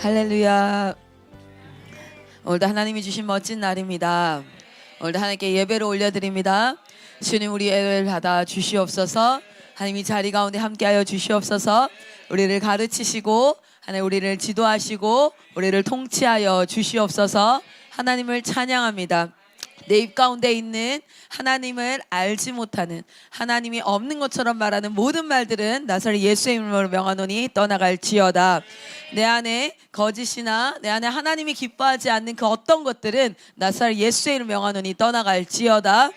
할렐루야. 오늘도 하나님이 주신 멋진 날입니다. 오늘도 하나님께 예배를 올려드립니다. 주님, 우리 예배를 받아 주시옵소서. 하나님 이 자리 가운데 함께하여 주시옵소서. 우리를 가르치시고 하나님 우리를 지도하시고 우리를 통치하여 주시옵소서. 하나님을 찬양합니다. 내 입 가운데 있는 하나님을 알지 못하는, 하나님이 없는 것처럼 말하는 모든 말들은 나사렛 예수의 이름으로 명하노니 떠나갈지어다. 내 안에 거짓이나 내 안에 하나님이 기뻐하지 않는 그 어떤 것들은 나사렛 예수의 이름으로 명하노니 떠나갈지어다.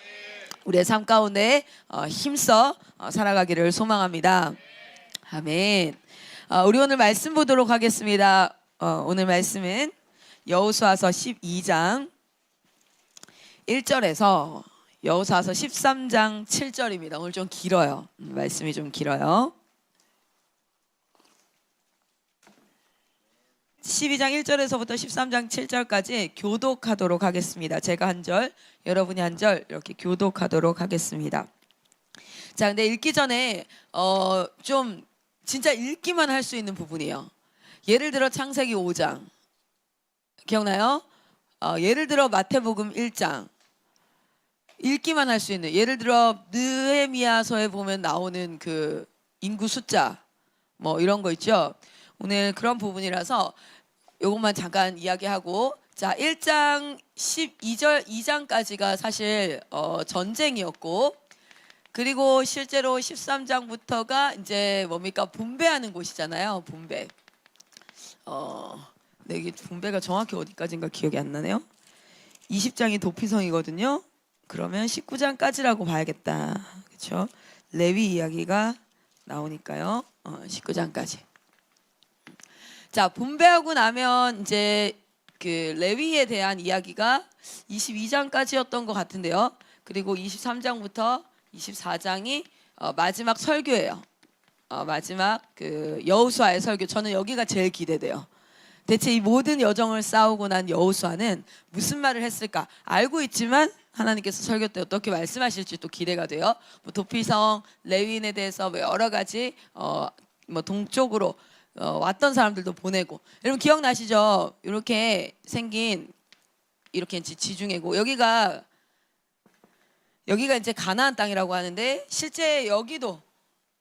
우리의 삶 가운데 힘써 살아가기를 소망합니다. 아멘. 우리 오늘 말씀 보도록 하겠습니다. 오늘 말씀은 여호수아서 12장 1절에서 여호수아서 13장 7절입니다. 오늘 좀 길어요. 말씀이 좀 길어요. 12장 1절에서부터 13장 7절까지 교독하도록 하겠습니다. 제가 한 절, 여러분이 한 절 이렇게 교독하도록 하겠습니다. 자, 근데 읽기 전에 좀 진짜 읽기만 할 수 있는 부분이에요. 예를 들어 창세기 5장 기억나요? 예를 들어 마태복음 1장 읽기만 할 수 있는, 예를 들어 느헤미야서에 보면 나오는 그 인구 숫자 뭐 이런 거 있죠. 오늘 그런 부분이라서 요것만 잠깐 이야기하고, 자 1장 12절 2장까지가 사실 전쟁이었고, 그리고 실제로 13장부터가 이제 뭡니까, 분배하는 곳이잖아요. 분배. 네, 이게 분배가 정확히 어디까지인가 기억이 안 나네요. 20장이 도피성이거든요. 그러면 19장까지라고 봐야겠다. 그렇죠? 레위 이야기가 나오니까요. 19장까지. 자, 분배하고 나면 이제 그 레위에 대한 이야기가 22장까지였던 것 같은데요. 그리고 23장부터 24장이 마지막 설교예요. 마지막 그 여호수아의 설교. 저는 여기가 제일 기대돼요. 대체 이 모든 여정을 싸우고 난 여호수아는 무슨 말을 했을까? 알고 있지만 하나님께서 설교 때 어떻게 말씀하실지 또 기대가 돼요. 뭐 도피성, 레위인에 대해서 뭐 여러 가지 뭐 동쪽으로 왔던 사람들도 보내고. 여러분 기억나시죠? 이렇게 생긴, 이렇게 지중해고, 여기가 이제 가나안 땅이라고 하는데, 실제 여기도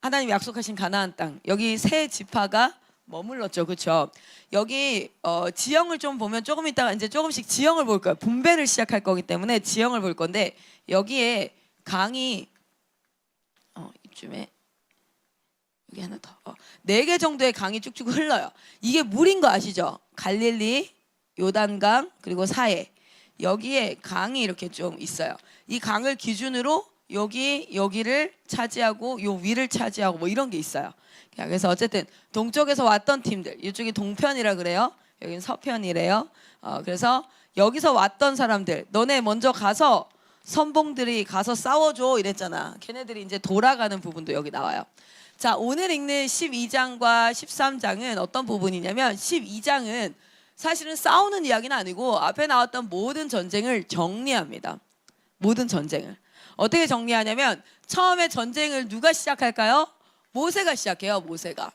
하나님 약속하신 가나안 땅, 여기 세 지파가 머물렀죠. 그렇죠? 여기 지형을 좀 보면 조금 있다가 이제 조금씩 지형을 볼 거예요. 분배를 시작할 거기 때문에 지형을 볼 건데, 여기에 강이 이쯤에 여기 하나 더 4개 정도의 강이 쭉쭉 흘러요. 이게 물인 거 아시죠? 갈릴리, 요단강, 그리고 사해, 여기에 강이 이렇게 좀 있어요. 이 강을 기준으로 여기를 차지하고 요 위를 차지하고 뭐 이런 게 있어요. 그래서 어쨌든 동쪽에서 왔던 팀들, 이쪽이 동편이라 그래요. 여기는 서편이래요. 그래서 여기서 왔던 사람들, 너네 먼저 가서 선봉들이 가서 싸워줘 이랬잖아. 걔네들이 이제 돌아가는 부분도 여기 나와요. 자, 오늘 읽는 12장과 13장은 어떤 부분이냐면, 12장은 사실은 싸우는 이야기는 아니고 앞에 나왔던 모든 전쟁을 정리합니다. 모든 전쟁을 어떻게 정리하냐면, 처음에 전쟁을 누가 시작할까요? 모세가 시작해요. 모세가.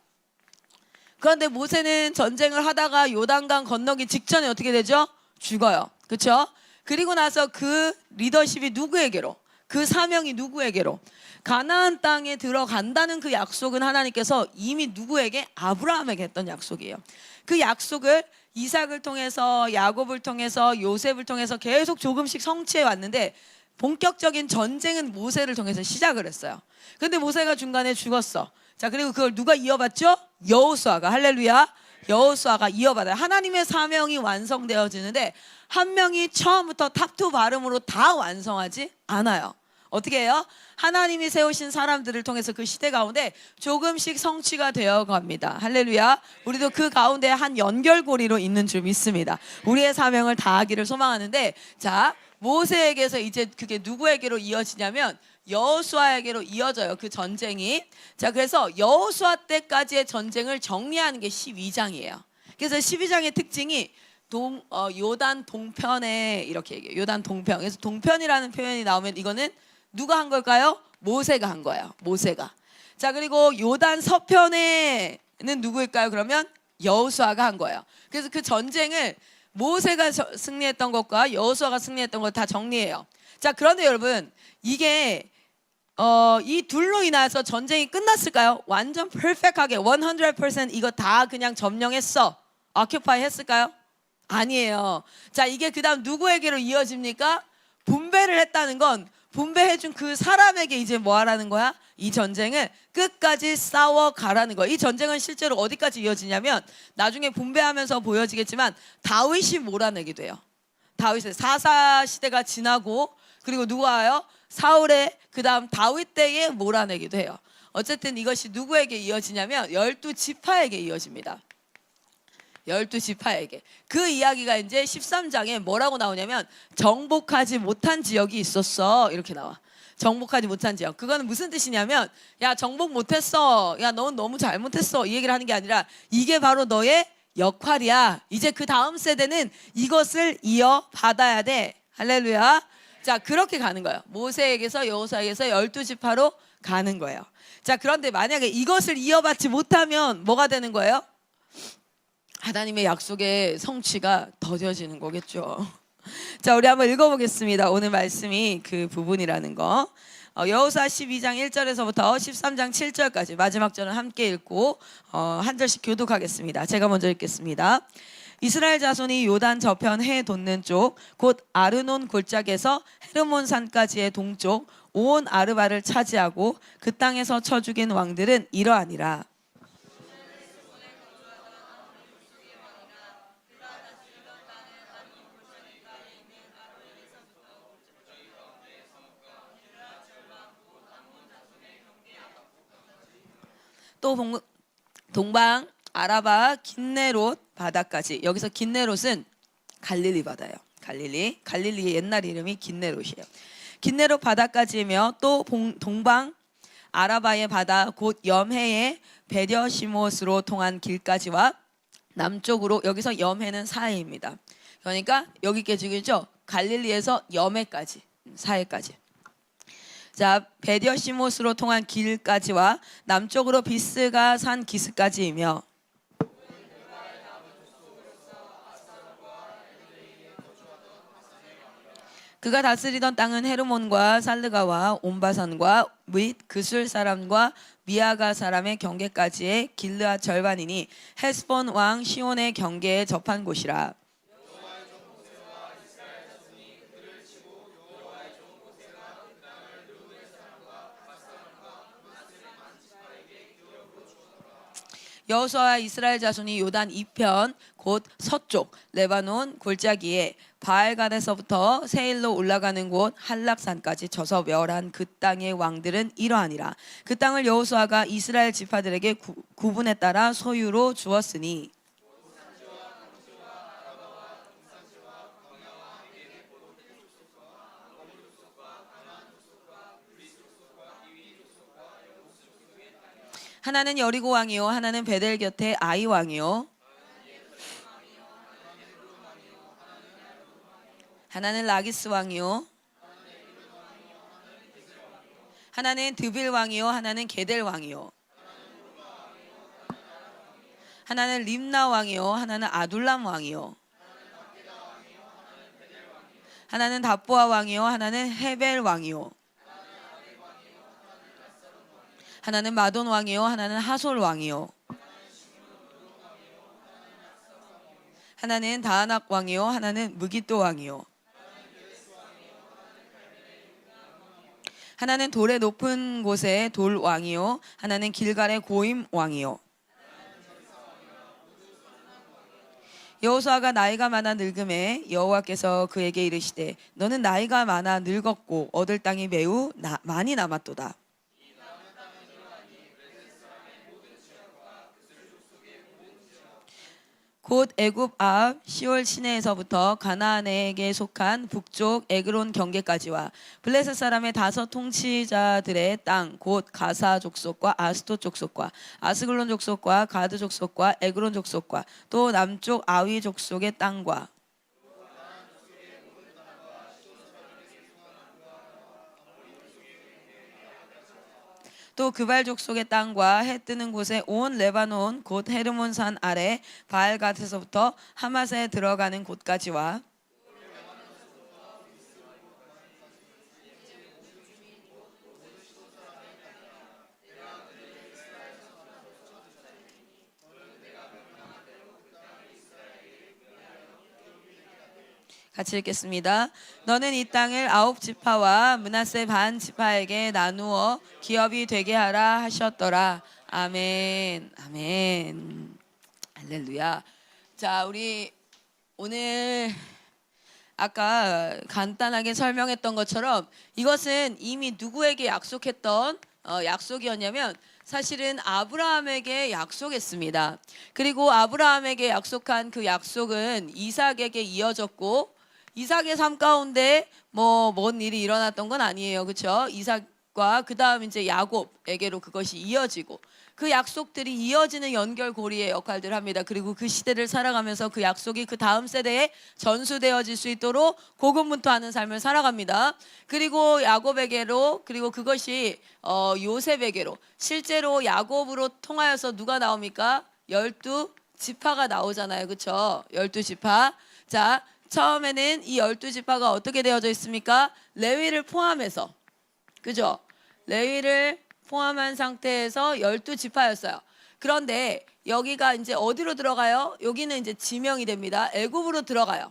그런데 모세는 전쟁을 하다가 요단강 건너기 직전에 어떻게 되죠? 죽어요. 그렇죠? 그리고 나서 그 리더십이 누구에게로, 그 사명이 누구에게로, 가나안 땅에 들어간다는 그 약속은 하나님께서 이미 누구에게? 아브라함에게 했던 약속이에요. 그 약속을 이삭을 통해서, 야곱을 통해서, 요셉을 통해서 계속 조금씩 성취해 왔는데, 본격적인 전쟁은 모세를 통해서 시작을 했어요. 근데 모세가 중간에 죽었어. 자, 그리고 그걸 누가 이어받죠? 여호수아가. 할렐루야. 여호수아가 이어받아요. 하나님의 사명이 완성되어지는데 한 명이 처음부터 탑투 발음으로 다 완성하지 않아요. 어떻게 해요? 하나님이 세우신 사람들을 통해서 그 시대 가운데 조금씩 성취가 되어 갑니다. 할렐루야. 우리도 그 가운데 한 연결고리로 있는 줄 믿습니다. 우리의 사명을 다하기를 소망하는데, 자, 모세에게서 이제 그게 누구에게로 이어지냐면 여호수아에게로 이어져요. 그 전쟁이. 자, 그래서 여호수아 때까지의 전쟁을 정리하는 게 12장이에요. 그래서 12장의 특징이 요단 동편에 이렇게 얘기해요. 요단 동편. 그래서 동편이라는 표현이 나오면 이거는 누가 한 걸까요? 모세가 한 거예요. 모세가. 자, 그리고 요단 서편에는 누구일까요? 그러면 여호수아가 한 거예요. 그래서 그 전쟁을 모세가 승리했던 것과 여호수아가 승리했던 걸 다 정리해요. 자, 그런데 여러분, 이게 이 둘로 인해서 전쟁이 끝났을까요? 완전 퍼펙트하게 100% 이거 다 그냥 점령했어, 오큐파이 했을까요? 아니에요. 자, 이게 그 다음 누구에게로 이어집니까? 분배를 했다는 건 분배해준 그 사람에게 이제 뭐 하라는 거야? 이 전쟁을 끝까지 싸워가라는 거야. 이 전쟁은 실제로 어디까지 이어지냐면 나중에 분배하면서 보여지겠지만 다윗이 몰아내게 돼요. 다윗의 사사 시대가 지나고 그리고 누가 와요? 사울의 그 다음 다윗 때에 몰아내기도 해요. 어쨌든 이것이 누구에게 이어지냐면 12지파에게 이어집니다. 12지파에게. 그 이야기가 이제 13장에 뭐라고 나오냐면 정복하지 못한 지역이 있었어, 이렇게 나와. 정복하지 못한 지역. 그거는 무슨 뜻이냐면 야, 정복 못했어, 야, 넌 너무 잘못했어, 이 얘기를 하는 게 아니라 이게 바로 너의 역할이야. 이제 그 다음 세대는 이것을 이어받아야 돼. 할렐루야. 자, 그렇게 가는 거예요. 모세에게서 여호수아에게서 12지파로 가는 거예요. 자, 그런데 만약에 이것을 이어받지 못하면 뭐가 되는 거예요? 하나님의 약속의 성취가 더뎌지는 거겠죠. 자, 우리 한번 읽어보겠습니다. 오늘 말씀이 그 부분이라는 거. 여호수아 12장 1절에서부터 13장 7절까지 마지막 절은 함께 읽고 한 절씩 교독하겠습니다. 제가 먼저 읽겠습니다. 이스라엘 자손이 요단 저편 해 돋는 쪽 곧 아르논 골짜기에서 헤르몬 산까지의 동쪽 온 아르바를 차지하고 그 땅에서 쳐 죽인 왕들은 이러하니라. 또 동방 아라바 긴네롯 바다까지. 여기서 긴네롯은 갈릴리 바다예요. 갈릴리의 옛날 이름이 긴네롯이에요. 긴네롯 바다까지이며 또 동방 아라바의 바다 곧 염해의 베려시못으로 통한 길까지와 남쪽으로, 여기서 염해는 사해입니다. 그러니까 여기 깨지겠죠. 갈릴리에서 염해까지, 사해까지. 자, 베려시못으로 통한 길까지와 남쪽으로 비스가 산 기스까지이며 그가 다스리던 땅은 헤르몬과 살르가와 온바산과 및 그술 사람과 미아가 사람의 경계까지의 길르앗 절반이니 헤스본 왕 시온의 경계에 접한 곳이라. 여호수아와 이스라엘 자손이 요단 이편 곧 서쪽 레바논 골짜기에 바알갓에서부터 세일로 올라가는 곳 한락산까지 쳐서 멸한 그 땅의 왕들은 이러하니라. 그 땅을 여호수아가 이스라엘 지파들에게 구분에 따라 소유로 주었으니 하나는 여리고 왕이요 하나는 베델 곁에 아이 왕이요 하나는 라기스 왕이요 하나는 드빌 왕이요 하나는 게델 왕이요 하나는 림나 왕이요 하나는 아둘람 왕이요 하나는 답보아 왕이요 하나는 헤벨 왕이요 하나는 마돈 왕이요 하나는 하솔 왕이요 하나는 다하낙 왕이요 하나는 무깃도 왕이요 하나는 돌의 높은 곳에 돌 왕이요 하나는 길갈의 고임 왕이요 여호수아가 나이가 많아 늙음에 여호와께서 그에게 이르시되 너는 나이가 많아 늙었고 얻을 땅이 매우 많이 남았도다. 곧 애굽 앞 시올 시내에서부터 가나안에게 속한 북쪽 에그론 경계까지와 블레셋 사람의 5 통치자들의 땅 곧 가사 족속과 아스돗 족속과 아스글론 족속과 가드 족속과 에그론 족속과 또 남쪽 아위 족속의 땅과 또 그발 족속의 땅과 해 뜨는 곳에 온 레바논 곧 헤르몬산 아래 바알갓에서부터 하맛에 들어가는 곳까지와 같이 읽겠습니다. 너는 이 땅을 9지파와 므낫세 반 지파에게 나누어 기업이 되게 하라 하셨더라. 아멘. 아멘. 할렐루야. 자, 우리 오늘 아까 간단하게 설명했던 것처럼 이것은 이미 누구에게 약속했던 약속이었냐면 사실은 아브라함에게 약속했습니다. 그리고 아브라함에게 약속한 그 약속은 이삭에게 이어졌고 이삭의 삶 가운데 뭔 일이 일어났던 건 아니에요. 그렇죠? 이삭과 그다음 이제 야곱에게로 그것이 이어지고 그 약속들이 이어지는 연결고리의 역할들을 합니다. 그리고 그 시대를 살아가면서 그 약속이 그 다음 세대에 전수되어질 수 있도록 고군분투하는 삶을 살아갑니다. 그리고 야곱에게로 그리고 그것이 요셉에게로 실제로 야곱으로 통하여서 누가 나옵니까? 12지파가 나오잖아요. 그렇죠? 12지파. 자, 처음에는 이 12지파가 어떻게 되어져 있습니까? 레위를 포함해서. 그죠? 레위를 포함한 상태에서 12지파였어요. 그런데 여기가 이제 어디로 들어가요? 여기는 이제 지명이 됩니다. 애굽으로 들어가요.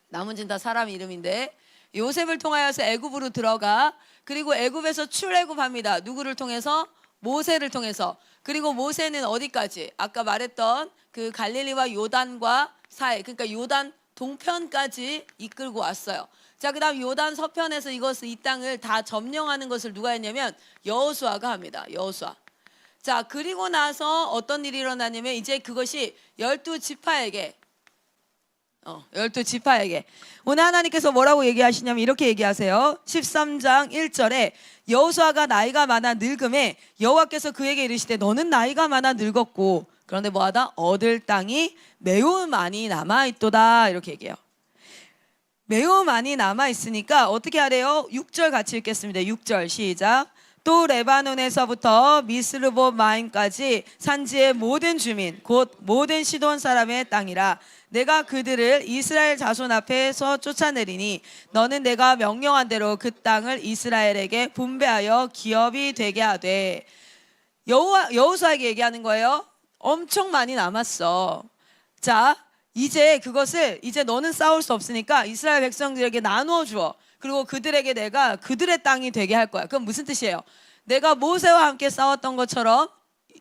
나머지는 다 사람 이름인데 요셉을 통하여서 애굽으로 들어가. 그리고 애굽에서 출애굽합니다. 누구를 통해서? 모세를 통해서. 그리고 모세는 어디까지? 아까 말했던 그 갈릴리와 요단과 사이, 그러니까 요단 동편까지 이끌고 왔어요. 자, 그다음 요단 서편에서 이 땅을 다 점령하는 것을 누가 했냐면 여호수아가 합니다. 여호수아. 자, 그리고 나서 어떤 일이 일어나냐면 이제 그것이 12지파에게 12지파에게 오늘 하나님께서 뭐라고 얘기하시냐면 이렇게 얘기하세요. 13장 1절에 여호수아가 나이가 많아 늙음에 여호와께서 그에게 이르시되 너는 나이가 많아 늙었고 그런데 뭐하다? 얻을 땅이 매우 많이 남아있도다 이렇게 얘기해요. 매우 많이 남아있으니까 어떻게 하래요? 6절 같이 읽겠습니다. 6절 시작. 또 레바논에서부터 미스르봇마임까지 산지의 모든 주민 곧 모든 시돈 사람의 땅이라 내가 그들을 이스라엘 자손 앞에서 쫓아내리니 너는 내가 명령한 대로 그 땅을 이스라엘에게 분배하여 기업이 되게 하되 여호수아에게 얘기하는 거예요. 엄청 많이 남았어. 자, 이제 그것을 이제 너는 싸울 수 없으니까 이스라엘 백성들에게 나누어 주어. 그리고 그들에게 내가 그들의 땅이 되게 할 거야. 그럼 무슨 뜻이에요? 내가 모세와 함께 싸웠던 것처럼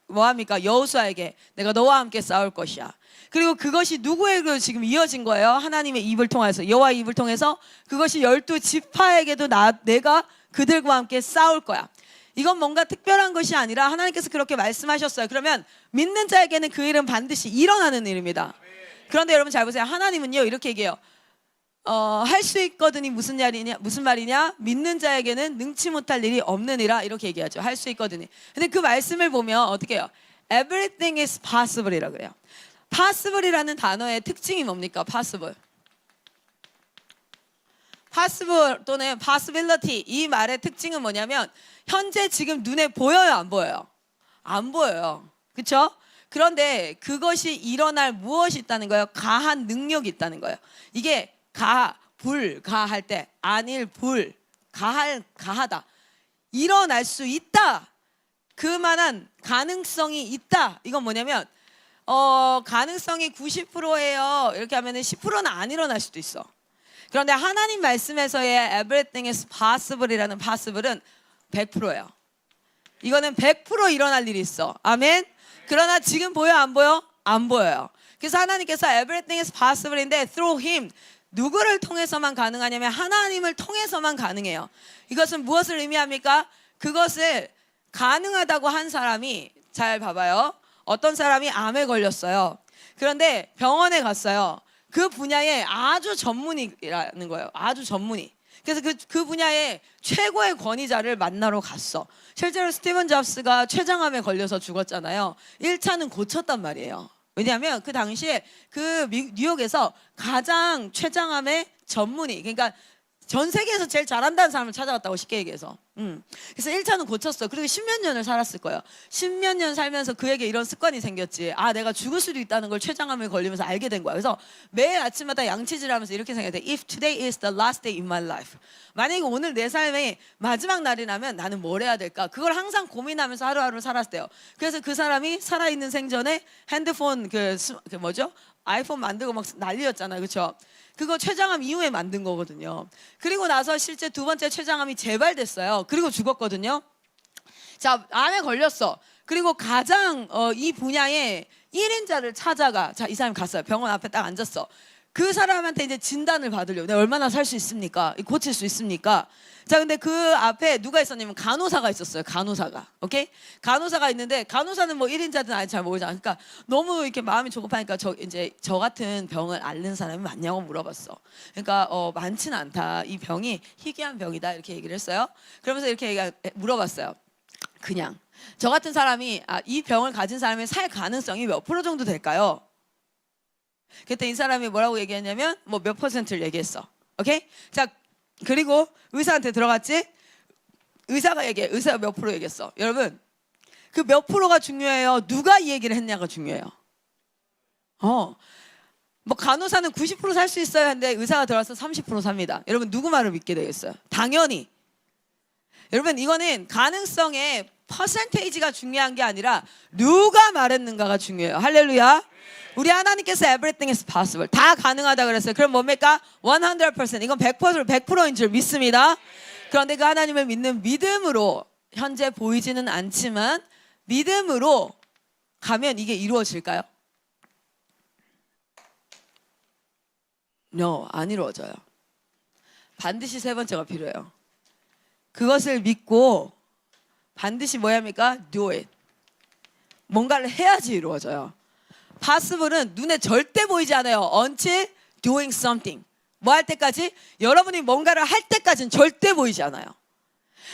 뭐합니까? 여호수아에게 내가 너와 함께 싸울 것이야. 그리고 그것이 누구에게로 지금 이어진 거예요? 하나님의 입을 통해서, 여호와의 입을 통해서 그것이 12지파에게도 내가 그들과 함께 싸울 거야. 이건 뭔가 특별한 것이 아니라 하나님께서 그렇게 말씀하셨어요. 그러면 믿는 자에게는 그 일은 반드시 일어나는 일입니다. 그런데 여러분 잘 보세요. 하나님은요 이렇게 얘기해요. 할 수 있거든이 무슨 말이냐? 믿는 자에게는 능치 못할 일이 없느니라 이렇게 얘기하죠. 할 수 있거든이. 근데 그 말씀을 보면 어떻게 해요? Everything is possible이라고 그래요. possible이라는 단어의 특징이 뭡니까? possible 또는 possibility 이 말의 특징은 뭐냐면 현재 지금 눈에 보여요? 안 보여요? 안 보여요. 그렇죠? 그런데 그것이 일어날 무엇이 있다는 거예요? 가한 능력이 있다는 거예요. 이게 불가할 때 안일 불 가하다 일어날 수 있다. 그만한 가능성이 있다. 이건 뭐냐면 가능성이 90%예요. 이렇게 하면은 10%는 안 일어날 수도 있어. 그런데 하나님 말씀에서의 everything is possible이라는 possible은 100%예요. 이거는 100% 일어날 일이 있어. 아멘. 그러나 지금 보여 안 보여? 안 보여요. 그래서 하나님께서 everything is possible인데 through him 누구를 통해서만 가능하냐면 하나님을 통해서만 가능해요. 이것은 무엇을 의미합니까? 그것을 가능하다고 한 사람이 잘 봐봐요. 어떤 사람이 암에 걸렸어요. 그런데 병원에 갔어요. 그 분야에 아주 전문이라는 거예요. 아주 전문의. 그래서 그 분야의 최고의 권위자를 만나러 갔어. 실제로 스티븐 잡스가 췌장암에 걸려서 죽었잖아요. 1차는 고쳤단 말이에요. 왜냐하면 그 당시에 그 뉴욕에서 가장 췌장암의 전문의, 그러니까 전 세계에서 제일 잘한다는 사람을 찾아갔다고, 쉽게 얘기해서. 그래서 1차는 고쳤어. 그리고 10몇 년을 살았을 거예요. 10몇 년 살면서 그에게 이런 습관이 생겼지. 아, 내가 죽을 수도 있다는 걸 췌장암에 걸리면서 알게 된 거야. 그래서 매일 아침마다 양치질을 하면서 이렇게 생각해. If today is the last day in my life. 만약에 오늘 내 삶의 마지막 날이라면 나는 뭘 해야 될까? 그걸 항상 고민하면서 하루하루 살았대요. 그래서 그 사람이 살아있는 생전에 핸드폰 그 뭐죠? 아이폰 만들고 막 난리였잖아요. 그렇죠? 그거 췌장암 이후에 만든 거거든요. 그리고 나서 실제 두 번째 췌장암이 재발됐어요. 그리고 죽었거든요. 자, 암에 걸렸어. 그리고 가장 이 분야의 1인자를 찾아가. 자, 이 사람이 갔어요. 병원 앞에 딱 앉았어. 그 사람한테 이제 진단을 받으려고. 내가 얼마나 살 수 있습니까? 고칠 수 있습니까? 자, 근데 그 앞에 누가 있었냐면 간호사가 있었어요. 간호사가. 오케이? 간호사가 있는데, 간호사는 뭐 1인자든 아니 잘 모르잖아. 그러니까 너무 이렇게 마음이 조급하니까 저 같은 병을 앓는 사람이 많냐고 물어봤어. 그러니까 많지는 않다. 이 병이 희귀한 병이다. 이렇게 얘기를 했어요. 그러면서 이렇게 물어봤어요. 그냥 저 같은 사람이 이 병을 가진 사람의 살 가능성이 몇 프로 정도 될까요? 그때 이 사람이 뭐라고 얘기했냐면 뭐 몇 퍼센트를 얘기했어. 오케이? 자, 그리고 의사한테 들어갔지? 의사가 얘기해. 의사가 몇 프로 얘기했어. 여러분, 그 몇 프로가 중요해요. 누가 이 얘기를 했냐가 중요해요. 뭐 간호사는 90% 살 수 있어요 했는데 의사가 들어와서 30% 삽니다. 여러분, 누구 말을 믿게 되겠어요? 당연히. 여러분, 이거는 가능성의 퍼센테이지가 중요한 게 아니라 누가 말했는가가 중요해요. 할렐루야. 우리 하나님께서 everything is possible. 다 가능하다 그랬어요. 그럼 뭡니까? 100%. 이건 100%인 줄 믿습니다. 그런데 그 하나님을 믿는 믿음으로, 현재 보이지는 않지만 믿음으로 가면 이게 이루어질까요? No, 안 이루어져요. 반드시 세 번째가 필요해요. 그것을 믿고 반드시 뭐야 합니까? Do it. 뭔가를 해야지 이루어져요. possible은 눈에 절대 보이지 않아요. until doing something. 뭐 할 때까지? 여러분이 뭔가를 할 때까지는 절대 보이지 않아요.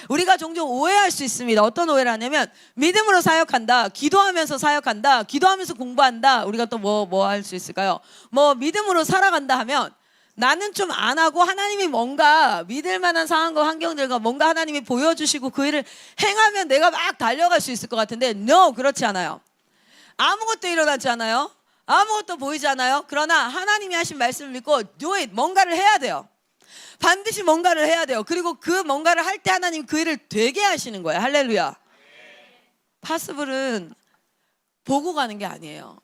우리가 종종 오해할 수 있습니다. 어떤 오해를 하냐면 믿음으로 사역한다, 기도하면서 사역한다, 기도하면서 공부한다. 우리가 또 뭐 할 수 있을까요? 뭐 믿음으로 살아간다 하면 나는 좀 안 하고 하나님이 뭔가 믿을 만한 상황과 환경들과 뭔가 하나님이 보여주시고 그 일을 행하면 내가 막 달려갈 수 있을 것 같은데 no, 그렇지 않아요. 아무것도 일어나지 않아요. 아무것도 보이지 않아요. 그러나 하나님이 하신 말씀을 믿고 do it, 뭔가를 해야 돼요. 반드시 뭔가를 해야 돼요. 그리고 그 뭔가를 할 때 하나님 그 일을 되게 하시는 거예요. 할렐루야. possible은 보고 가는 게 아니에요.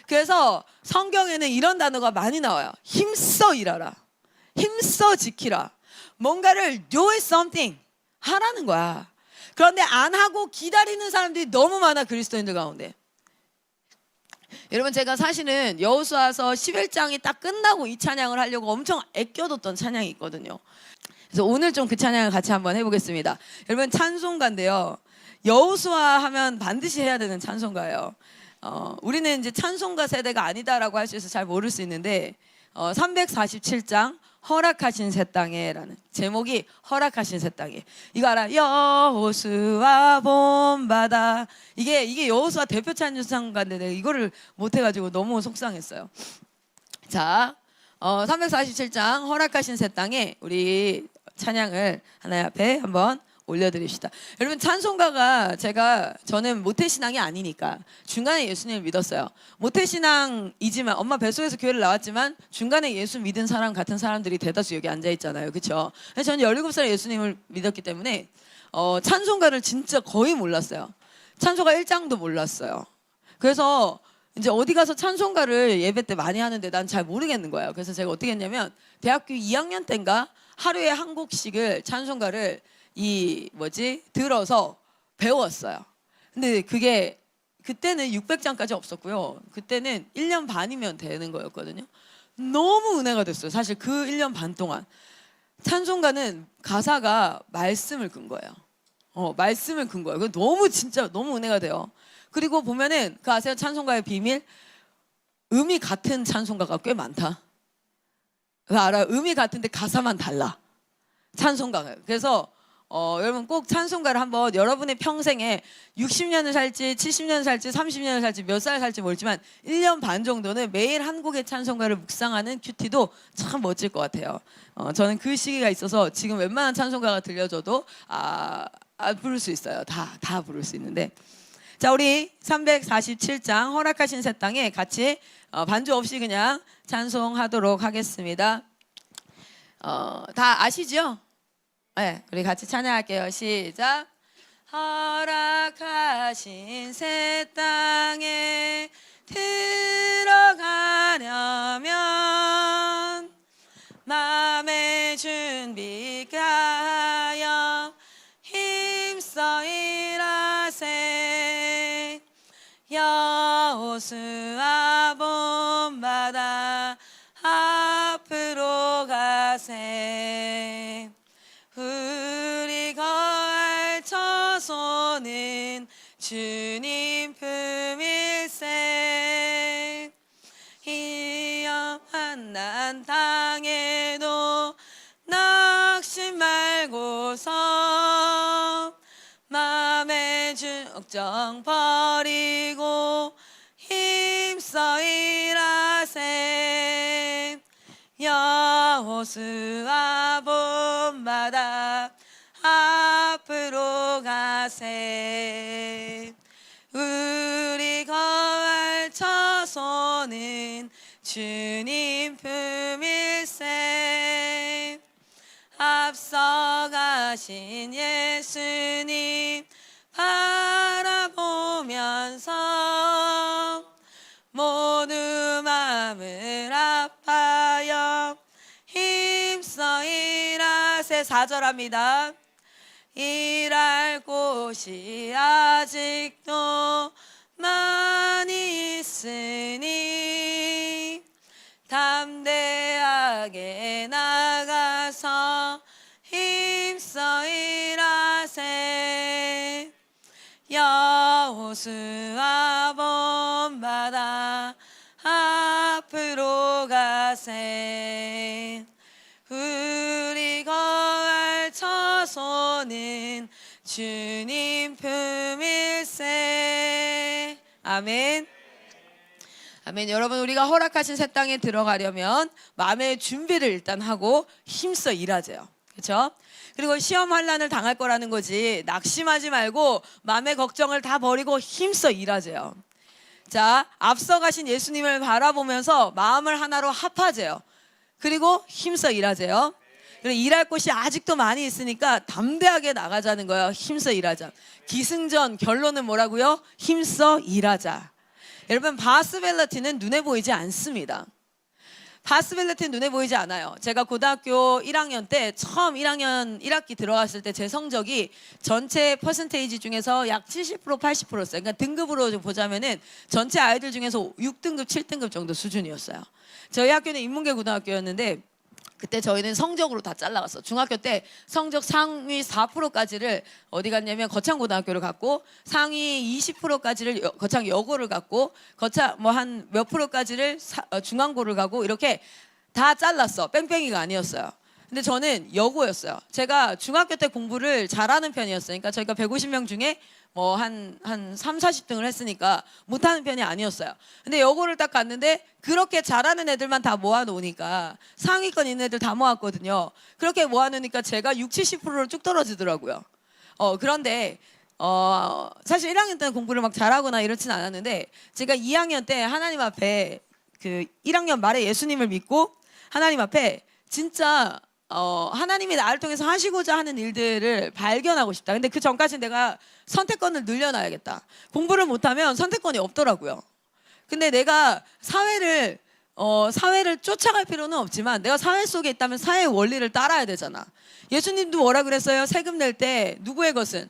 그래서 성경에는 이런 단어가 많이 나와요. 힘써 일하라. 힘써 지키라. 뭔가를 do something 하라는 거야. 그런데 안 하고 기다리는 사람들이 너무 많아, 그리스도인들 가운데. 여러분, 제가 사실은 여호수아서 11장이 딱 끝나고 이 찬양을 하려고 엄청 아껴뒀던 찬양이 있거든요. 그래서 오늘 좀 그 찬양을 같이 한번 해보겠습니다. 여러분, 찬송가인데요. 여호수아 하면 반드시 해야 되는 찬송가예요. 우리는 이제 찬송가 세대가 아니다라고 할 수 있어서 잘 모를 수 있는데 347장 허락하신 새 땅에라는 제목이 허락하신 새 땅에. 이거 알아? 여호수아 본바다. 이게 여호수아 대표 찬송가인데 내가 이거를 못해가지고 너무 속상했어요. 자, 347장 허락하신 새 땅에 우리 찬양을 하나님 앞에 한번 올려드립시다. 여러분, 찬송가가 저는 모태신앙이 아니니까 중간에 예수님을 믿었어요. 모태신앙이지만 엄마 뱃속에서 교회를 나왔지만 중간에 예수 믿은 사람 같은 사람들이 대다수 여기 앉아있잖아요. 그렇죠? 저는 17살에 예수님을 믿었기 때문에 찬송가를 진짜 거의 몰랐어요. 찬송가 1장도 몰랐어요. 그래서 이제 어디 가서 찬송가를 예배 때 많이 하는데 난 잘 모르겠는 거예요. 그래서 제가 어떻게 했냐면 대학교 2학년 때인가 하루에 한 곡씩을 찬송가를 들어서 배웠어요. 근데 그게 그때는 600장까지 없었고요. 그때는 1년 반이면 되는 거였거든요. 너무 은혜가 됐어요. 사실 그 1년 반 동안 찬송가는 가사가 말씀을 근 거예요. 말씀을 근 거예요. 진짜 너무 은혜가 돼요. 그리고 보면은 그 아세요? 찬송가의 비밀? 음이 같은 찬송가가 꽤 많다. 그거 알아요? 음이 같은데 가사만 달라. 찬송가가. 그래서 여러분 꼭 찬송가를 한번 여러분의 평생에 60년을 살지 70년을 살지 30년을 살지 몇 살 살지 모르지만 1년 반 정도는 매일 한 곡의 찬송가를 묵상하는 큐티도 참 멋질 것 같아요. 저는 그 시기가 있어서 지금 웬만한 찬송가가 들려줘도 부를 수 있어요. 다 부를 수 있는데. 자, 우리 347장 허락하신 새 땅에 같이 반주 없이 그냥 찬송하도록 하겠습니다. 다 아시죠? 네, 우리 같이 찬양할게요. 시작. 허락하신 새 땅에 들어가려면 마음의 준비가 하여 힘써 일하세. 여호수아 본바다 앞으로 가세. 우리 거할 처소는 주님 품일세. 위험한 난 땅에도 낙심 말고서 마음의 걱정 버리고 힘써 일하세. 여호수아 본바다 앞으로 가세. 우리 거할 처소는 주님 품일세. 앞서가신 예수님 바라보면서 모두 마음을 아파요 힘써 일하세. 4절합니다. 일할 곳이 아직도 많이 있으니 담대하게 나가서 힘써 일하세. 여호수아 본바다 앞으로 가세. 우리 거할 처소는 주님 품일세. 아멘. 아멘. 여러분, 우리가 허락하신 새 땅에 들어가려면 마음의 준비를 일단 하고 힘써 일하세요. 그렇죠? 그리고 시험 환난을 당할 거라는 거지 낙심하지 말고 마음의 걱정을 다 버리고 힘써 일하세요. 자, 앞서가신 예수님을 바라보면서 마음을 하나로 합하세요. 그리고 힘써 일하세요. 그리고 일할 곳이 아직도 많이 있으니까 담대하게 나가자는 거예요. 힘써 일하자. 기승전 결론은 뭐라고요? 힘써 일하자. 여러분, 바스벨라티는 눈에 보이지 않습니다. 바스벨라티는 눈에 보이지 않아요. 제가 고등학교 1학년 때 처음 1학년 1학기 들어갔을 때 제 성적이 전체 퍼센테이지 중에서 약 70% 80%였어요. 그러니까 등급으로 보자면은 전체 아이들 중에서 6등급 7등급 정도 수준이었어요. 저희 학교는 인문계 고등학교였는데 그때 저희는 성적으로 다 잘라갔어. 중학교 때 성적 상위 4%까지를 어디 갔냐면 거창고등학교를 갔고, 상위 20%까지를 거창 여고를 갔고, 거창 뭐 한 몇 프로까지를 중앙고를 가고, 이렇게 다 잘랐어. 뺑뺑이가 아니었어요. 근데 저는 여고였어요. 제가 중학교 때 공부를 잘하는 편이었어요. 그러니까 저희가 150명 중에 뭐 한 3, 40등을 했으니까 못하는 편이 아니었어요. 근데 여고를 딱 갔는데 그렇게 잘하는 애들만 다 모아놓으니까 상위권 있는 애들 다 모았거든요. 그렇게 모아놓으니까 제가 60, 70%로 쭉 떨어지더라고요. 그런데 사실 1학년 때는 공부를 막 잘하거나 이렇진 않았는데, 제가 2학년 때 하나님 앞에 그 1학년 말에 예수님을 믿고 하나님 앞에 진짜 하나님이 나를 통해서 하시고자 하는 일들을 발견하고 싶다. 근데 그 전까지는 내가 선택권을 늘려놔야겠다. 공부를 못하면 선택권이 없더라고요. 근데 내가 사회를 쫓아갈 필요는 없지만 내가 사회 속에 있다면 사회의 원리를 따라야 되잖아. 예수님도 뭐라 그랬어요? 세금 낼 때 누구의 것은?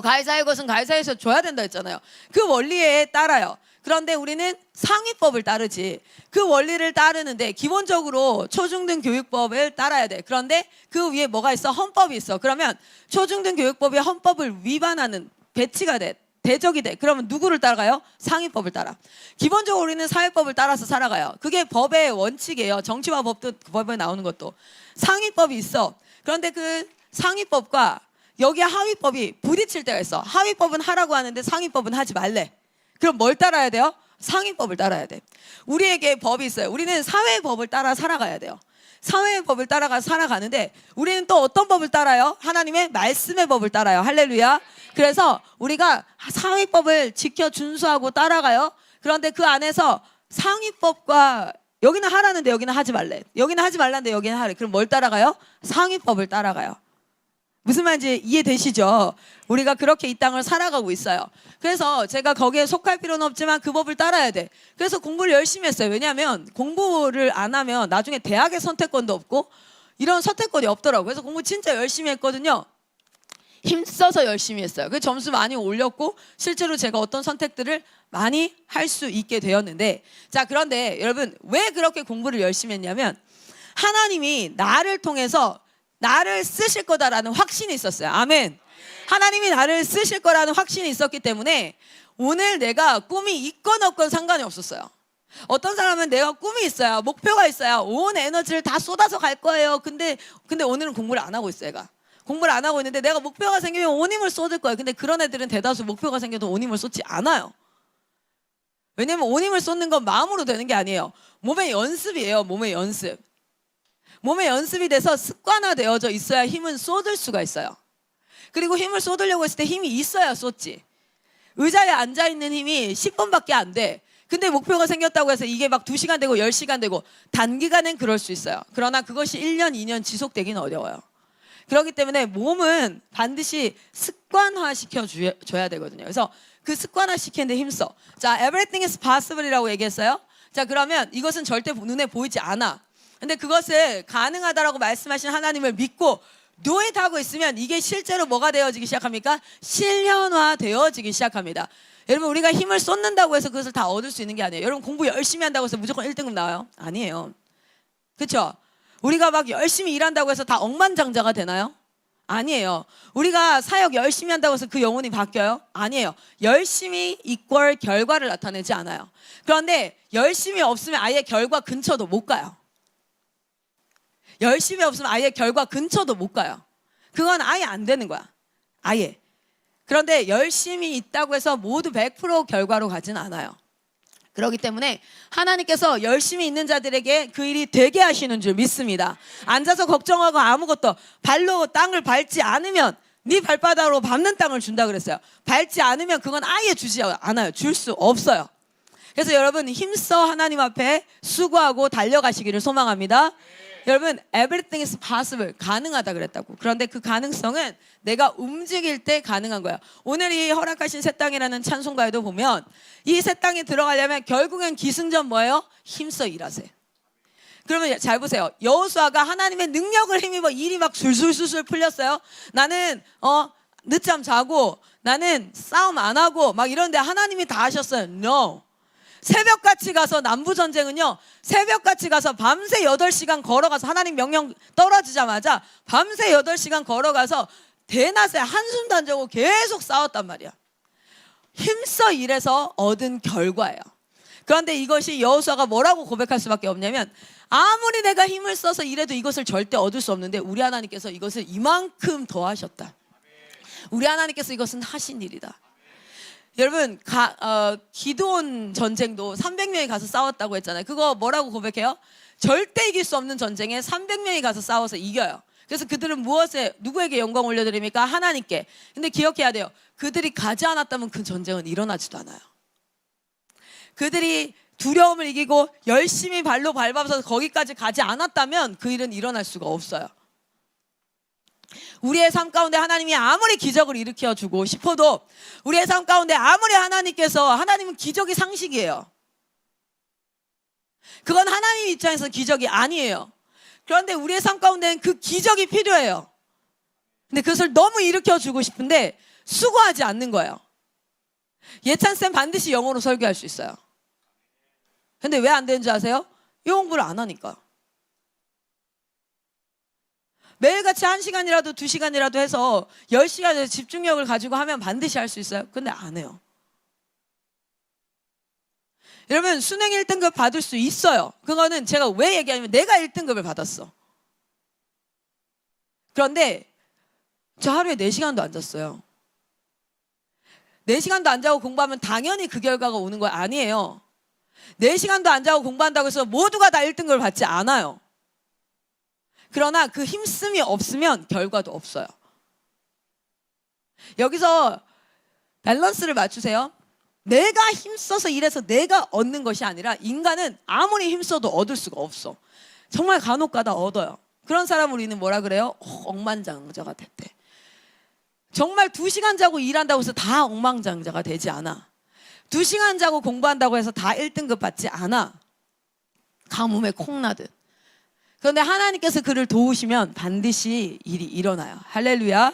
가이사의 것은 가이사에서 줘야 된다 했잖아요. 그 원리에 따라요. 그런데 우리는 상위법을 따르지. 그 원리를 따르는데 기본적으로 초중등 교육법을 따라야 돼. 그런데 그 위에 뭐가 있어? 헌법이 있어. 그러면 초중등 교육법이 헌법을 위반하는 배치가 돼. 대적이 돼. 그러면 누구를 따라가요? 상위법을 따라. 기본적으로 우리는 사회법을 따라서 살아가요. 그게 법의 원칙이에요. 정치와 법도 법에 나오는 것도. 상위법이 있어. 그런데 그 상위법과 여기 하위법이 부딪힐 때가 있어. 하위법은 하라고 하는데 상위법은 하지 말래. 그럼 뭘 따라야 돼요? 상위법을 따라야 돼. 우리에게 법이 있어요. 우리는 사회의 법을 따라 살아가야 돼요. 사회의 법을 따라가 살아가는데 우리는 또 어떤 법을 따라요? 하나님의 말씀의 법을 따라요. 할렐루야. 그래서 우리가 상위법을 지켜 준수하고 따라가요. 그런데 그 안에서 상위법과 여기는 하라는데 여기는 하지 말래. 여기는 하지 말라는데 여기는 하래. 그럼 뭘 따라가요? 상위법을 따라가요. 무슨 말인지 이해되시죠? 우리가 그렇게 이 땅을 살아가고 있어요. 그래서 제가 거기에 속할 필요는 없지만 그 법을 따라야 돼. 그래서 공부를 열심히 했어요. 왜냐하면 공부를 안 하면 나중에 대학의 선택권도 없고 이런 선택권이 없더라고요. 그래서 공부 진짜 열심히 했거든요. 힘써서 열심히 했어요. 그 점수 많이 올렸고 실제로 제가 어떤 선택들을 많이 할 수 있게 되었는데, 자, 그런데 여러분 왜 그렇게 공부를 열심히 했냐면 하나님이 나를 통해서 나를 쓰실 거다라는 확신이 있었어요. 아멘. 하나님이 나를 쓰실 거라는 확신이 있었기 때문에 오늘 내가 꿈이 있건 없건 상관이 없었어요. 어떤 사람은 내가 꿈이 있어요. 목표가 있어요. 온 에너지를 다 쏟아서 갈 거예요. 근데 오늘은 공부를 안 하고 있어요. 얘가. 공부를 안 하고 있는데 내가 목표가 생기면 온 힘을 쏟을 거예요. 근데 그런 애들은 대다수 목표가 생겨도 온 힘을 쏟지 않아요. 왜냐면 온 힘을 쏟는 건 마음으로 되는 게 아니에요. 몸의 연습이에요. 몸의 연습. 몸의 연습이 돼서 습관화되어져 있어야 힘은 쏟을 수가 있어요. 그리고 힘을 쏟으려고 했을 때 힘이 있어야 쏟지. 의자에 앉아있는 힘이 10분밖에 안 돼. 근데 목표가 생겼다고 해서 이게 막 2시간 되고 10시간 되고 단기간엔 그럴 수 있어요. 그러나 그것이 1년, 2년 지속되기는 어려워요. 그렇기 때문에 몸은 반드시 습관화 시켜줘야 되거든요. 그래서 그 습관화 시키는데 힘써. 자, everything is possible이라고 얘기했어요. 자, 그러면 이것은 절대 눈에 보이지 않아. 근데 그것을 가능하다라고 말씀하신 하나님을 믿고 do it 하고 있으면 이게 실제로 뭐가 되어지기 시작합니까? 실현화 되어지기 시작합니다. 여러분, 우리가 힘을 쏟는다고 해서 그것을 다 얻을 수 있는 게 아니에요. 여러분, 공부 열심히 한다고 해서 무조건 1등급 나와요? 아니에요. 그렇죠? 우리가 막 열심히 일한다고 해서 다 억만장자가 되나요? 아니에요. 우리가 사역 열심히 한다고 해서 그 영혼이 바뀌어요? 아니에요. 열심히 이퀄 결과를 나타내지 않아요. 그런데 열심히 없으면 아예 결과 근처도 못 가요. 열심히 없으면 아예 결과 근처도 못 가요. 그건 아예 안 되는 거야. 아예. 그런데 열심히 있다고 해서 모두 100% 결과로 가진 않아요. 그렇기 때문에 하나님께서 열심히 있는 자들에게 그 일이 되게 하시는 줄 믿습니다. 앉아서 걱정하고 아무것도 발로 땅을 밟지 않으면 네 발바닥으로 밟는 땅을 준다 그랬어요. 밟지 않으면 그건 아예 주지 않아요. 줄 수 없어요. 그래서 여러분 힘써 하나님 앞에 수고하고 달려가시기를 소망합니다. 여러분 everything is possible, 가능하다 그랬다고. 그런데 그 가능성은 내가 움직일 때 가능한 거야. 오늘 이 허락하신 새 땅이라는 찬송가에도 보면 이 새 땅에 들어가려면 결국엔 기승전 뭐예요? 힘써 일하세요. 그러면 잘 보세요. 여호수아가 하나님의 능력을 힘입어 일이 막 술술술술 풀렸어요. 나는 늦잠 자고 나는 싸움 안 하고 막 이런데 하나님이 다 하셨어요. No. 새벽같이 가서 남부전쟁은요, 새벽같이 가서 밤새 8시간 걸어가서 하나님 명령 떨어지자마자 밤새 8시간 걸어가서 대낮에 한숨도 안 자고 계속 싸웠단 말이야. 힘써 일해서 얻은 결과예요. 그런데 이것이 여호수아가 뭐라고 고백할 수밖에 없냐면 아무리 내가 힘을 써서 일해도 이것을 절대 얻을 수 없는데 우리 하나님께서 이것을 이만큼 더 하셨다. 우리 하나님께서 이것은 하신 일이다. 여러분 기드온 전쟁도 300명이 가서 싸웠다고 했잖아요. 그거 뭐라고 고백해요? 절대 이길 수 없는 전쟁에 300명이 가서 싸워서 이겨요. 그래서 그들은 누구에게 영광 올려드립니까? 하나님께. 근데 기억해야 돼요. 그들이 가지 않았다면 그 전쟁은 일어나지도 않아요. 그들이 두려움을 이기고 열심히 발로 밟아서 거기까지 가지 않았다면 그 일은 일어날 수가 없어요. 우리의 삶 가운데 하나님이 아무리 기적을 일으켜주고 싶어도 우리의 삶 가운데 아무리 하나님은 기적이 상식이에요. 그건 하나님 입장에서 기적이 아니에요. 그런데 우리의 삶 가운데는 그 기적이 필요해요. 근데 그것을 너무 일으켜주고 싶은데 수고하지 않는 거예요. 예찬쌤 반드시 영어로 설교할 수 있어요. 근데 왜 안 되는 줄 아세요? 영어 공부를 안 하니까. 매일같이 1시간이라도 2시간이라도 해서 10시간의 집중력을 가지고 하면 반드시 할 수 있어요. 근데 안 해요. 여러분 수능 1등급 받을 수 있어요. 그거는 제가 왜 얘기하냐면 내가 1등급을 받았어. 그런데 저 하루에 4시간도 안 잤어요. 4시간도 안 자고 공부하면 당연히 그 결과가 오는 거 아니에요. 4시간도 안 자고 공부한다고 해서 모두가 다 1등급을 받지 않아요. 그러나 그 힘씀이 없으면 결과도 없어요. 여기서 밸런스를 맞추세요. 내가 힘써서 일해서 내가 얻는 것이 아니라 인간은 아무리 힘써도 얻을 수가 없어. 정말 간혹가다 얻어요. 그런 사람을 우리는 뭐라 그래요? 억만장자가 됐대. 정말 2시간 자고 일한다고 해서 다 억만장자가 되지 않아. 2시간 자고 공부한다고 해서 다 1등급 받지 않아. 가뭄에 콩나듯. 그런데 하나님께서 그를 도우시면 반드시 일이 일어나요. 할렐루야.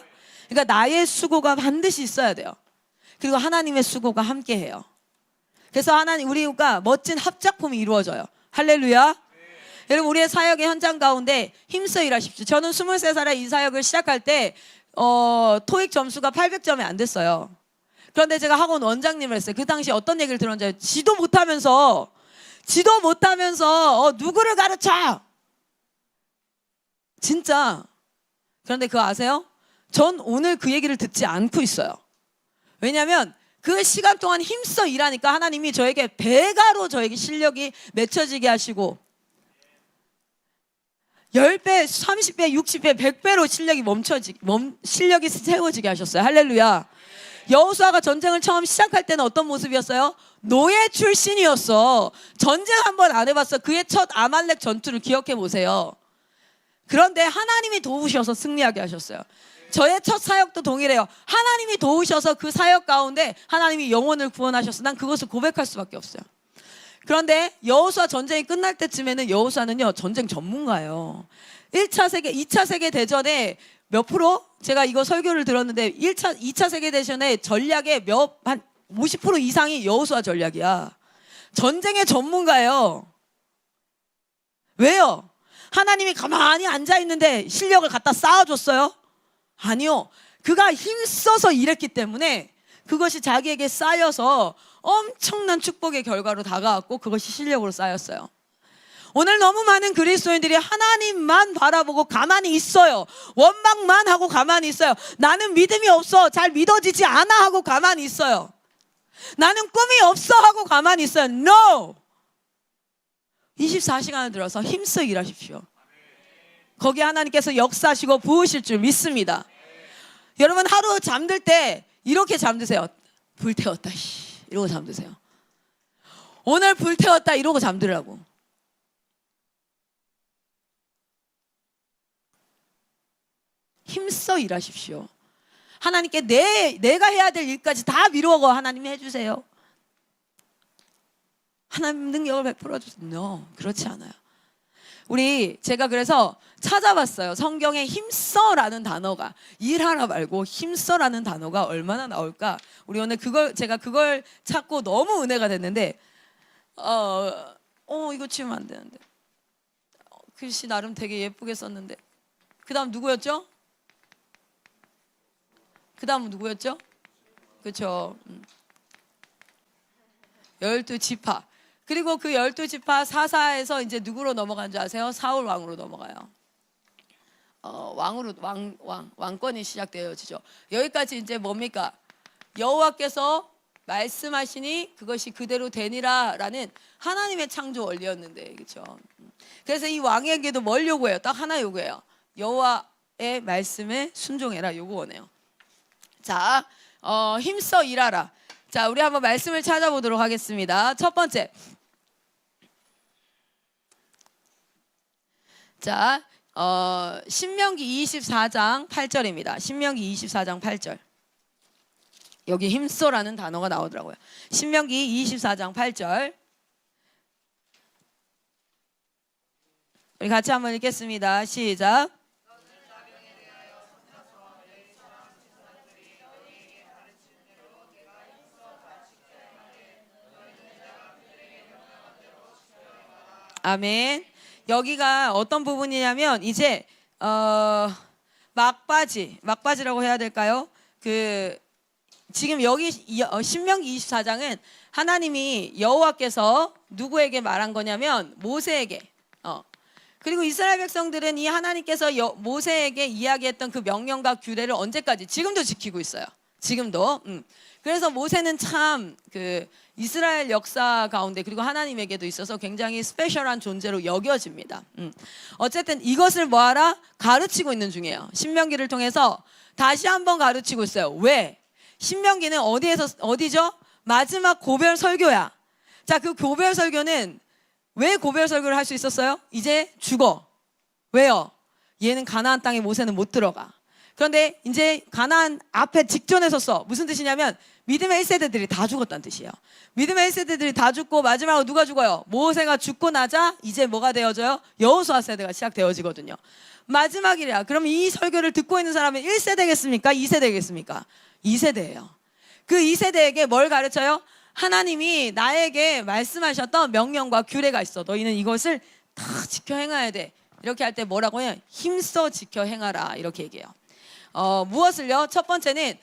그러니까 나의 수고가 반드시 있어야 돼요. 그리고 하나님의 수고가 함께해요. 그래서 하나님 우리가 멋진 합작품이 이루어져요. 할렐루야. 여러분 우리의 사역의 현장 가운데 힘써 일하십시오. 저는 23살에 이 사역을 시작할 때 토익 점수가 800점이 안 됐어요. 그런데 제가 학원 원장님을 했어요. 그 당시 어떤 얘기를 들었는지 지도 못하면서 누구를 가르쳐? 진짜. 그런데 그거 아세요? 전 오늘 그 얘기를 듣지 않고 있어요. 왜냐하면 그 시간 동안 힘써 일하니까 하나님이 저에게 배가로 저에게 실력이 맺혀지게 하시고 10배, 30배, 60배, 100배로 실력이 세워지게 하셨어요. 할렐루야. 여호수아가 전쟁을 처음 시작할 때는 어떤 모습이었어요? 노예 출신이었어. 전쟁 한번 안 해봤어. 그의 첫 아말렉 전투를 기억해 보세요. 그런데 하나님이 도우셔서 승리하게 하셨어요. 저의 첫 사역도 동일해요. 하나님이 도우셔서 그 사역 가운데 하나님이 영혼을 구원하셨어. 난 그것을 고백할 수밖에 없어요. 그런데 여호수아 전쟁이 끝날 때쯤에는 여호수아는요 전쟁 전문가예요. 2차 세계 대전에 몇 프로? 제가 이거 설교를 들었는데 2차 세계 대전의 전략의 한 50% 이상이 여호수아 전략이야. 전쟁의 전문가예요. 왜요? 하나님이 가만히 앉아 있는데 실력을 갖다 쌓아줬어요? 아니요. 그가 힘써서 일했기 때문에 그것이 자기에게 쌓여서 엄청난 축복의 결과로 다가왔고 그것이 실력으로 쌓였어요. 오늘 너무 많은 그리스도인들이 하나님만 바라보고 가만히 있어요. 원망만 하고 가만히 있어요. 나는 믿음이 없어. 잘 믿어지지 않아 하고 가만히 있어요. 나는 꿈이 없어 하고 가만히 있어요. No! 24시간을 들어서 힘써 일하십시오. 거기에 하나님께서 역사하시고 부으실 줄 믿습니다. 여러분 하루 잠들 때 이렇게 잠드세요. 불태웠다 이러고 잠드세요. 오늘 불태웠다 이러고 잠들라고. 힘써 일하십시오. 하나님께 내가 해야 될 일까지 다 미루고 하나님이 해주세요. 하나님 능력을 베풀어 주세요. No, 그렇지 않아요. 제가 그래서 찾아봤어요. 성경에 힘써라는 단어가 일하라 말고 힘써라는 단어가 얼마나 나올까? 우리 오늘 제가 그걸 찾고 너무 은혜가 됐는데 이거 치우면 안 되는데 글씨 나름 되게 예쁘게 썼는데 그 다음 누구였죠? 그렇죠. 12지파. 그리고 그 12지파 사사에서 이제 누구로 넘어간 줄 아세요? 사울 왕으로 넘어가요. 왕권이 시작되어지죠. 여기까지 이제 뭡니까? 여호와께서 말씀하시니 그것이 그대로 되니라라는 하나님의 창조 원리였는데, 그렇죠? 그래서 이 왕에게도 뭘 요구해요? 딱 하나 요구해요. 여호와의 말씀에 순종해라 요구 원해요. 자, 힘써 일하라. 자, 우리 한번 말씀을 찾아보도록 하겠습니다. 첫 번째. 자, 신명기 24장 8절입니다. 신명기 24장 8절. 여기 힘써라는 단어가 나오더라고요. 신명기 24장 8절. 우리 같이 한번 읽겠습니다. 시작. 아멘. 여기가 어떤 부분이냐면 이제 막바지라고 해야 될까요? 지금 여기 신명기 24장은 하나님이 여호와께서 누구에게 말한 거냐면 모세에게 그리고 이스라엘 백성들은 이 하나님께서 모세에게 이야기했던 그 명령과 규례를 언제까지 지금도 지키고 있어요. 지금도. 그래서 모세는 참 그 이스라엘 역사 가운데 그리고 하나님에게도 있어서 굉장히 스페셜한 존재로 여겨집니다. 어쨌든 이것을 뭐하라? 가르치고 있는 중이에요. 신명기를 통해서 다시 한번 가르치고 있어요. 왜? 신명기는 어디죠? 마지막 고별 설교야. 자, 그 고별 설교는 왜 고별 설교를 할 수 있었어요? 이제 죽어. 왜요? 얘는 가나안 땅에 모세는 못 들어가. 그런데 이제 가나안 앞에 직전에 섰어. 무슨 뜻이냐면 믿음의 1세대들이 다 죽었다는 뜻이에요. 믿음의 1세대들이 다 죽고 마지막으로 누가 죽어요? 모세가 죽고 나자 이제 뭐가 되어져요? 여호수아 세대가 시작되어지거든요. 마지막이래요. 그럼 이 설교를 듣고 있는 사람은 1세대겠습니까? 2세대겠습니까? 2세대예요. 그 2세대에게 뭘 가르쳐요? 하나님이 나에게 말씀하셨던 명령과 규례가 있어. 너희는 이것을 다 지켜 행해야 돼. 이렇게 할 때 뭐라고 해요? 힘써 지켜 행하라. 이렇게 얘기해요. 무엇을요? 첫 번째는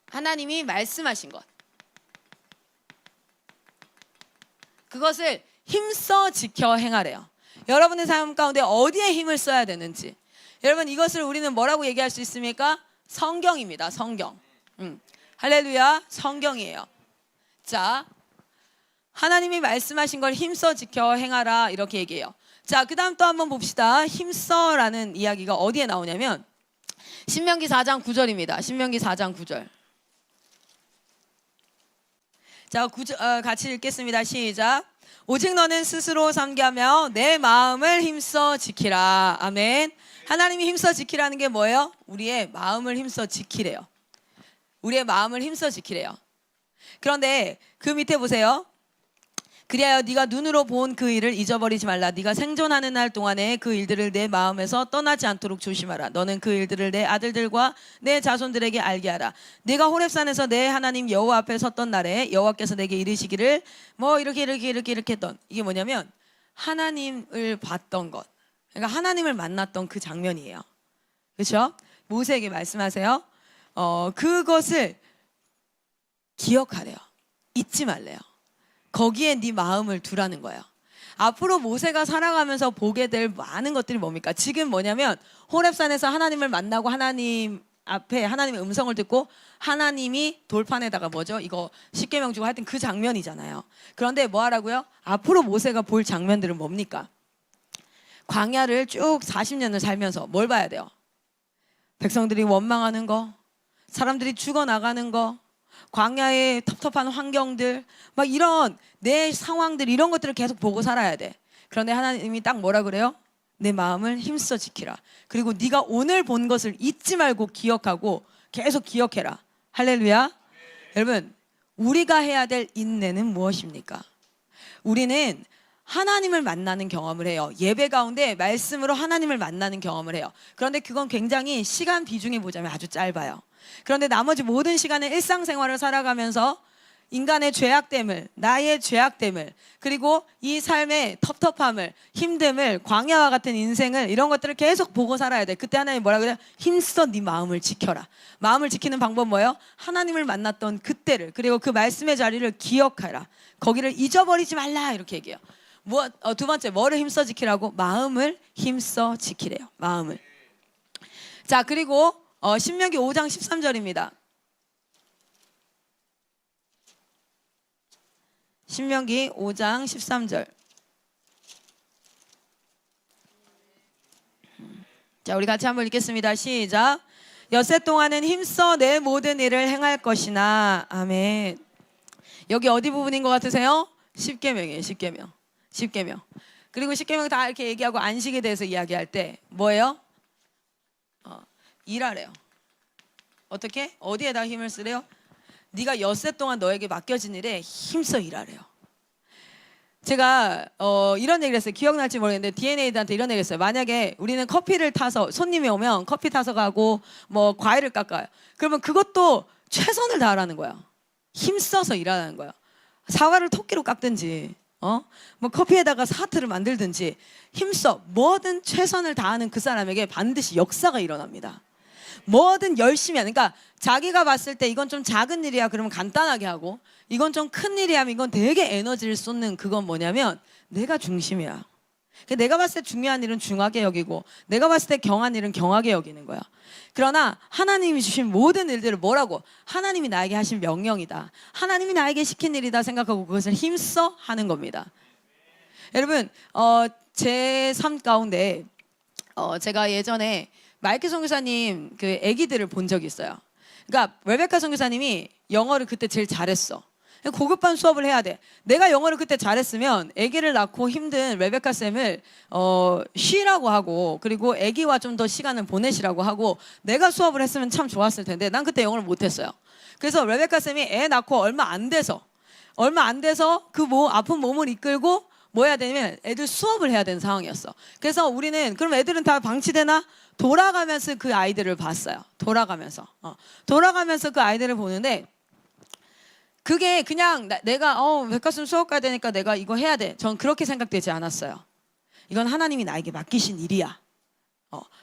하나님이 말씀하신 것. 그것을 힘써 지켜 행하래요. 여러분의 삶 가운데 어디에 힘을 써야 되는지. 여러분 이것을 우리는 뭐라고 얘기할 수 있습니까? 성경입니다. 성경. 할렐루야. 성경이에요. 자, 하나님이 말씀하신 걸 힘써 지켜 행하라 이렇게 얘기해요. 자, 그 다음 또 한번 봅시다. 힘써라는 이야기가 어디에 나오냐면 신명기 4장 9절입니다. 신명기 4장 9절. 자, 같이 읽겠습니다. 시작. 오직 너는 스스로 삼가며 내 마음을 힘써 지키라. 아멘. 하나님이 힘써 지키라는 게 뭐예요? 우리의 마음을 힘써 지키래요. 우리의 마음을 힘써 지키래요. 그런데 그 밑에 보세요. 그리하여 네가 눈으로 본 그 일을 잊어버리지 말라. 네가 생존하는 날 동안에 그 일들을 내 마음에서 떠나지 않도록 조심하라. 너는 그 일들을 내 아들들과 내 자손들에게 알게 하라. 네가 호렙산에서 내 하나님 여호와 앞에 섰던 날에 여호와께서 내게 이르시기를 뭐 이렇게 했던, 이게 뭐냐면 하나님을 봤던 것. 그러니까 하나님을 만났던 그 장면이에요. 그렇죠? 모세에게 말씀하세요. 그것을 기억하래요. 잊지 말래요. 거기에 네 마음을 두라는 거예요. 앞으로 모세가 살아가면서 보게 될 많은 것들이 뭡니까? 지금 뭐냐면 호렙산에서 하나님을 만나고 하나님 앞에 하나님의 음성을 듣고 하나님이 돌판에다가 뭐죠? 이거 십계명 주고 하여튼 그 장면이잖아요. 그런데 뭐 하라고요? 앞으로 모세가 볼 장면들은 뭡니까? 광야를 쭉 40년을 살면서 뭘 봐야 돼요? 백성들이 원망하는 거, 사람들이 죽어나가는 거, 광야의 텁텁한 환경들, 막 이런 내 상황들, 이런 것들을 계속 보고 살아야 돼. 그런데 하나님이 딱 뭐라 그래요? 내 마음을 힘써 지키라. 그리고 네가 오늘 본 것을 잊지 말고 기억하고 계속 기억해라. 할렐루야. 여러분, 우리가 해야 될 인내는 무엇입니까? 우리는 하나님을 만나는 경험을 해요. 예배 가운데 말씀으로 하나님을 만나는 경험을 해요. 그런데 그건 굉장히 시간 비중에 보자면 아주 짧아요. 그런데 나머지 모든 시간에 일상생활을 살아가면서 인간의 죄악됨을, 나의 죄악됨을, 그리고 이 삶의 텁텁함을, 힘듦을, 광야와 같은 인생을, 이런 것들을 계속 보고 살아야 돼. 그때 하나님 뭐라 그래요? 힘써 네 마음을 지켜라. 마음을 지키는 방법 뭐예요? 하나님을 만났던 그때를, 그리고 그 말씀의 자리를 기억하라. 거기를 잊어버리지 말라. 이렇게 얘기해요. 두 번째, 뭐를 힘써 지키라고? 마음을 힘써 지키래요. 마음을. 자, 그리고 신명기 5장 13절입니다. 신명기 5장 13절. 자, 우리 같이 한번 읽겠습니다. 시작. 엿새 동안은 힘써 내 모든 일을 행할 것이나. 아멘. 여기 어디 부분인 것 같으세요? 십계명이에요. 십계명. 십계명. 그리고 십계명 다 이렇게 얘기하고 안식에 대해서 이야기할 때 뭐예요? 일하래요. 어떻게? 어디에다 힘을 쓰래요? 네가 엿새 동안 너에게 맡겨진 일에 힘써 일하래요. 제가 이런 얘기를 했어요. 기억날지 모르겠는데 DNA들한테 이런 얘기를 했어요. 만약에 우리는 커피를 타서, 손님이 오면 커피 타서 가고 뭐 과일을 깎아요. 그러면 그것도 최선을 다하라는 거야. 힘써서 일하라는 거야. 사과를 토끼로 깎든지 뭐 커피에다가 사트를 만들든지 힘써 뭐든 최선을 다하는 그 사람에게 반드시 역사가 일어납니다. 뭐든 열심히 하는. 그러니까 자기가 봤을 때 이건 좀 작은 일이야 그러면 간단하게 하고, 이건 좀 큰 일이야 하면 이건 되게 에너지를 쏟는. 그건 뭐냐면 내가 중심이야. 내가 봤을 때 중요한 일은 중하게 여기고, 내가 봤을 때 경한 일은 경하게 여기는 거야. 그러나 하나님이 주신 모든 일들을 뭐라고? 하나님이 나에게 하신 명령이다, 하나님이 나에게 시킨 일이다 생각하고 그것을 힘써 하는 겁니다. 여러분, 제 삶 가운데 제가 예전에 마이크 선교사님 그 아기들을 본 적이 있어요. 그러니까 레베카 선교사님이 영어를 그때 제일 잘했어. 고급반 수업을 해야 돼. 내가 영어를 그때 잘했으면 아기를 낳고 힘든 레베카 쌤을 쉬라고 하고, 그리고 아기와 좀 더 시간을 보내시라고 하고, 내가 수업을 했으면 참 좋았을 텐데 난 그때 영어를 못했어요. 그래서 레베카 쌤이 애 낳고 얼마 안 돼서 그 아픈 몸을 이끌고 뭐 해야 되냐면 애들 수업을 해야 되는 상황이었어. 그래서 우리는 그럼 애들은 다 방치되나? 돌아가면서 그 아이들을 봤어요. 돌아가면서 그 아이들을 보는데, 그게 그냥 내가 백화점 수업 가야 되니까 내가 이거 해야 돼, 전 그렇게 생각되지 않았어요. 이건 하나님이 나에게 맡기신 일이야.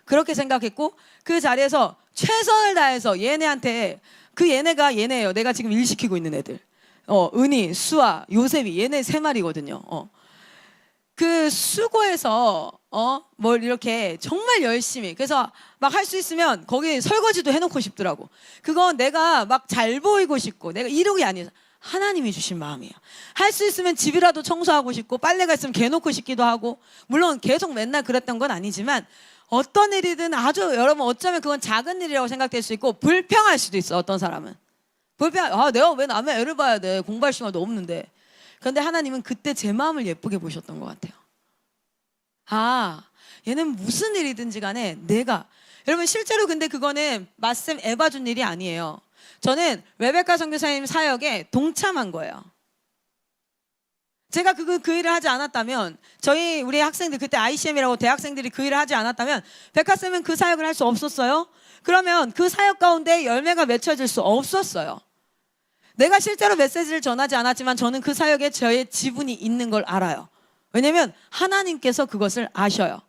그렇게 생각했고, 그 자리에서 최선을 다해서 얘네한테, 얘네가 얘네예요. 내가 지금 일 시키고 있는 애들. 은희, 수아, 요셉이 얘네 3마리거든요. 그 수고해서 뭘 이렇게 정말 열심히, 그래서 막 할 수 있으면 거기 설거지도 해놓고 싶더라고. 그건 내가 막 잘 보이고 싶고 내가 이룩이 아니라 하나님이 주신 마음이에요. 할 수 있으면 집이라도 청소하고 싶고 빨래가 있으면 개 놓고 싶기도 하고, 물론 계속 맨날 그랬던 건 아니지만 어떤 일이든 아주 여러분 어쩌면 그건 작은 일이라고 생각될 수 있고 불평할 수도 있어. 어떤 사람은 내가 왜 남의 애를 봐야 돼, 공부할 시간도 없는데. 그런데 하나님은 그때 제 마음을 예쁘게 보셨던 것 같아요. 얘는 무슨 일이든지 간에 여러분 실제로 근데 그거는 마쌤 에바 준 일이 아니에요. 저는 레베카 선교사님 사역에 동참한 거예요. 제가 그 일을 하지 않았다면, 우리 학생들, 그때 ICM이라고 대학생들이 그 일을 하지 않았다면 백화쌤은 그 사역을 할 수 없었어요. 그러면 그 사역 가운데 열매가 맺혀질 수 없었어요. 내가 실제로 메시지를 전하지 않았지만 저는 그 사역에 저의 지분이 있는 걸 알아요. 왜냐면 하나님께서 그것을 아셔요.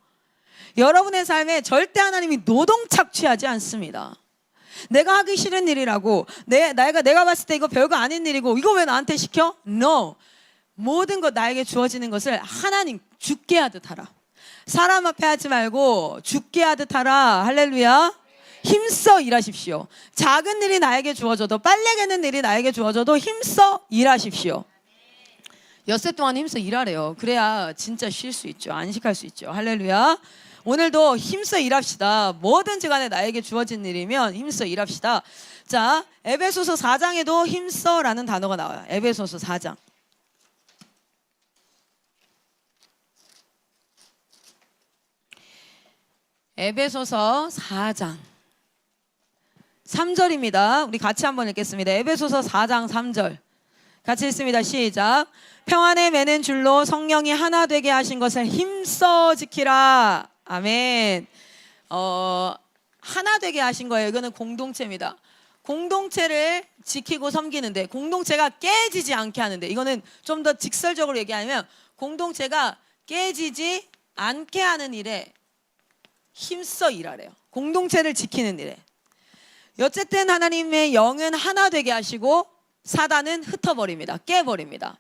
여러분의 삶에 절대 하나님이 노동 착취하지 않습니다. 내가 하기 싫은 일이라고, 내가 봤을 때 이거 별거 아닌 일이고 이거 왜 나한테 시켜? No. 모든 것 나에게 주어지는 것을 하나님 죽게 하듯 하라. 사람 앞에 하지 말고 죽게 하듯 하라. 할렐루야. 힘써 일하십시오. 작은 일이 나에게 주어져도, 빨래 개는 일이 나에게 주어져도 힘써 일하십시오. 엿새 동안 힘써 일하래요. 그래야 진짜 쉴 수 있죠. 안식할 수 있죠. 할렐루야. 오늘도 힘써 일합시다. 뭐든지 간에 나에게 주어진 일이면 힘써 일합시다. 자, 에베소서 4장에도 힘써라는 단어가 나와요. 에베소서 4장. 에베소서 4장 3절입니다. 우리 같이 한번 읽겠습니다. 에베소서 4장 3절 같이 읽습니다. 시작. 평안에 매는 줄로 성령이 하나 되게 하신 것을 힘써 지키라. 아멘. 하나 되게 하신 거예요. 이거는 공동체입니다. 공동체를 지키고 섬기는데, 공동체가 깨지지 않게 하는데, 이거는 좀 더 직설적으로 얘기하면 공동체가 깨지지 않게 하는 일에 힘써 일하래요. 공동체를 지키는 일에. 어쨌든 하나님의 영은 하나 되게 하시고 사단은 흩어버립니다. 깨버립니다.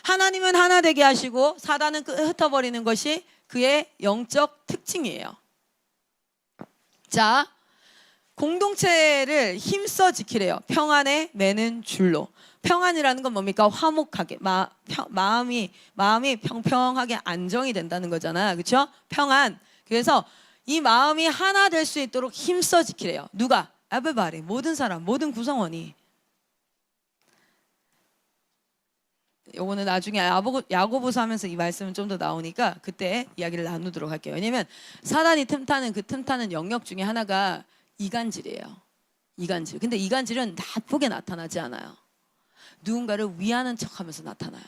하나님은 하나 되게 하시고 사단은 흩어버리는 것이 그의 영적 특징이에요. 자, 공동체를 힘써 지키래요. 평안에 매는 줄로. 평안이라는 건 뭡니까? 화목하게, 마음이 평평하게 안정이 된다는 거잖아요. 그렇죠? 평안. 그래서 이 마음이 하나 될 수 있도록 힘써 지키래요. 누가? everybody, 모든 사람, 모든 구성원이. 요거는 나중에 야고보서 하면서 이 말씀은 좀 더 나오니까 그때 이야기를 나누도록 할게요. 왜냐면 사단이 틈타는 그 틈타는 영역 중에 하나가 이간질이에요. 이간질. 근데 이간질은 나쁘게 나타나지 않아요. 누군가를 위하는 척하면서 나타나요.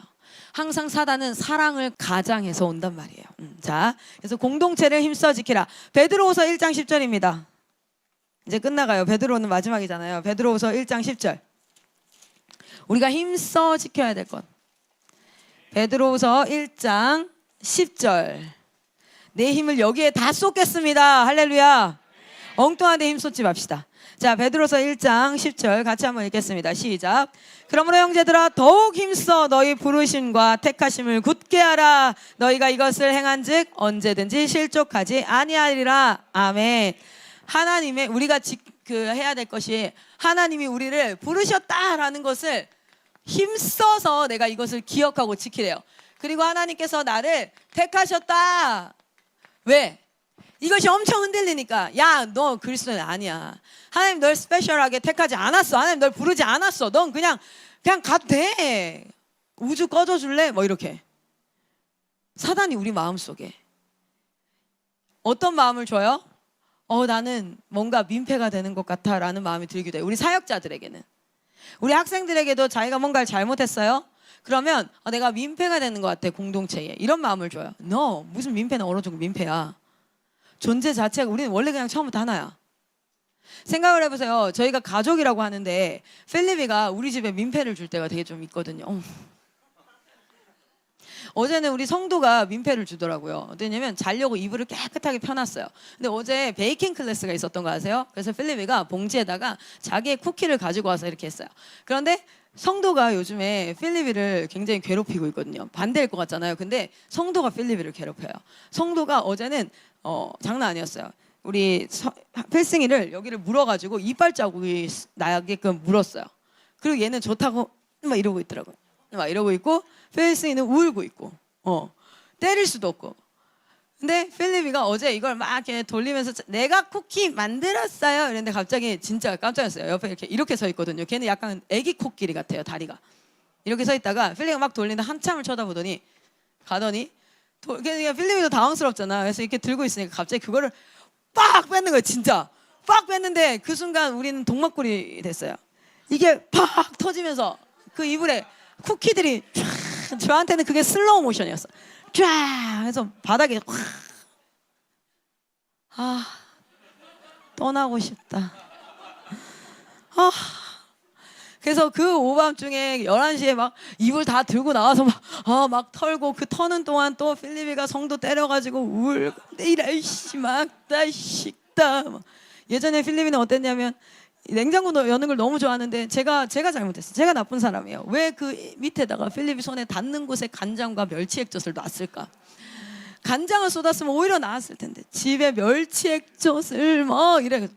항상 사단은 사랑을 가장해서 온단 말이에요. 자, 그래서 공동체를 힘써 지키라. 베드로후서 1장 10절입니다. 이제 끝나가요. 베드로는 마지막이잖아요. 베드로후서 1장 10절. 우리가 힘써 지켜야 될 것. 베드로후서 1장 10절. 내 힘을 여기에 다 쏟겠습니다. 할렐루야. 엉뚱한 데 힘쏟지 맙시다. 자, 베드로서 1장 10절 같이 한번 읽겠습니다. 시작. 그러므로 형제들아 더욱 힘써 너희 부르심과 택하심을 굳게 하라. 너희가 이것을 행한즉 언제든지 실족하지 아니하리라. 아멘. 하나님의 우리가 해야 될 것이 하나님이 우리를 부르셨다라는 것을 힘써서 내가 이것을 기억하고 지키래요. 그리고 하나님께서 나를 택하셨다. 왜? 이것이 엄청 흔들리니까 야, 너 그리스도인 아니야. 하나님 널 스페셜하게 택하지 않았어. 하나님 널 부르지 않았어. 넌 그냥 가도 돼. 우주 꺼져줄래? 뭐 이렇게. 사단이 우리 마음속에 어떤 마음을 줘요? 나는 뭔가 민폐가 되는 것 같아 라는 마음이 들기도 해요. 우리 사역자들에게는. 우리 학생들에게도 자기가 뭔가를 잘못했어요? 그러면 내가 민폐가 되는 것 같아 공동체에. 이런 마음을 줘요. 너 무슨 민폐는 어느 정도 민폐야. 존재 자체가 우리는 원래 그냥 처음부터 하나야. 생각을 해보세요. 저희가 가족이라고 하는데 필립이가 우리 집에 민폐를 줄 때가 되게 좀 있거든요. 어제는 우리 성도가 민폐를 주더라고요. 어떠냐면 자려고 이불을 깨끗하게 펴놨어요. 근데 어제 베이킹 클래스가 있었던 거 아세요? 그래서 필립이가 봉지에다가 자기의 쿠키를 가지고 와서 이렇게 했어요. 그런데 성도가 요즘에 필립이를 굉장히 괴롭히고 있거든요. 반대일 것 같잖아요. 근데 성도가 필립이를 괴롭혀요. 성도가 어제는 장난 아니었어요. 우리 필승이를 여기를 물어가지고 이빨 자국이 나게끔 물었어요. 그리고 얘는 좋다고 막 이러고 있더라고요. 막 이러고 있고 필승이는 울고 있고 때릴 수도 없고. 근데 필립이가 어제 이걸 막 이렇게 돌리면서 내가 쿠키 만들었어요 이랬는데 갑자기 진짜 깜짝 놀랐어요. 옆에 이렇게 서 있거든요. 걔는 약간 애기 코끼리 같아요. 다리가 이렇게 서 있다가 필립이가 막 돌리는데 한참을 쳐다보더니 가더니 필립이도 당황스럽잖아. 그래서 이렇게 들고 있으니까 갑자기 그거를 빡 뺏는 거예요. 진짜 빡 뺐는데 그 순간 우리는 동막골이 됐어요. 이게 팍 터지면서 그 이불에 쿠키들이 쫙, 저한테는 그게 슬로우 모션이었어. 쫙 해서 바닥에 확 떠나고 싶다. 그래서 그 오밤중에 11시에 막 이불 다 들고 나와서 막 털고 그 터는 동안 또 필립이가 성도 때려가지고 울고 이라이씨 막다 식다. 예전에 필립이는 어땠냐면 냉장고 여는 걸 너무 좋아하는데 제가 잘못했어요. 제가 나쁜 사람이에요. 왜 그 밑에다가 필립이 손에 닿는 곳에 간장과 멸치액젓을 놨을까? 간장을 쏟았으면 오히려 나았을 텐데 집에 멸치액젓을 막 이래. 야!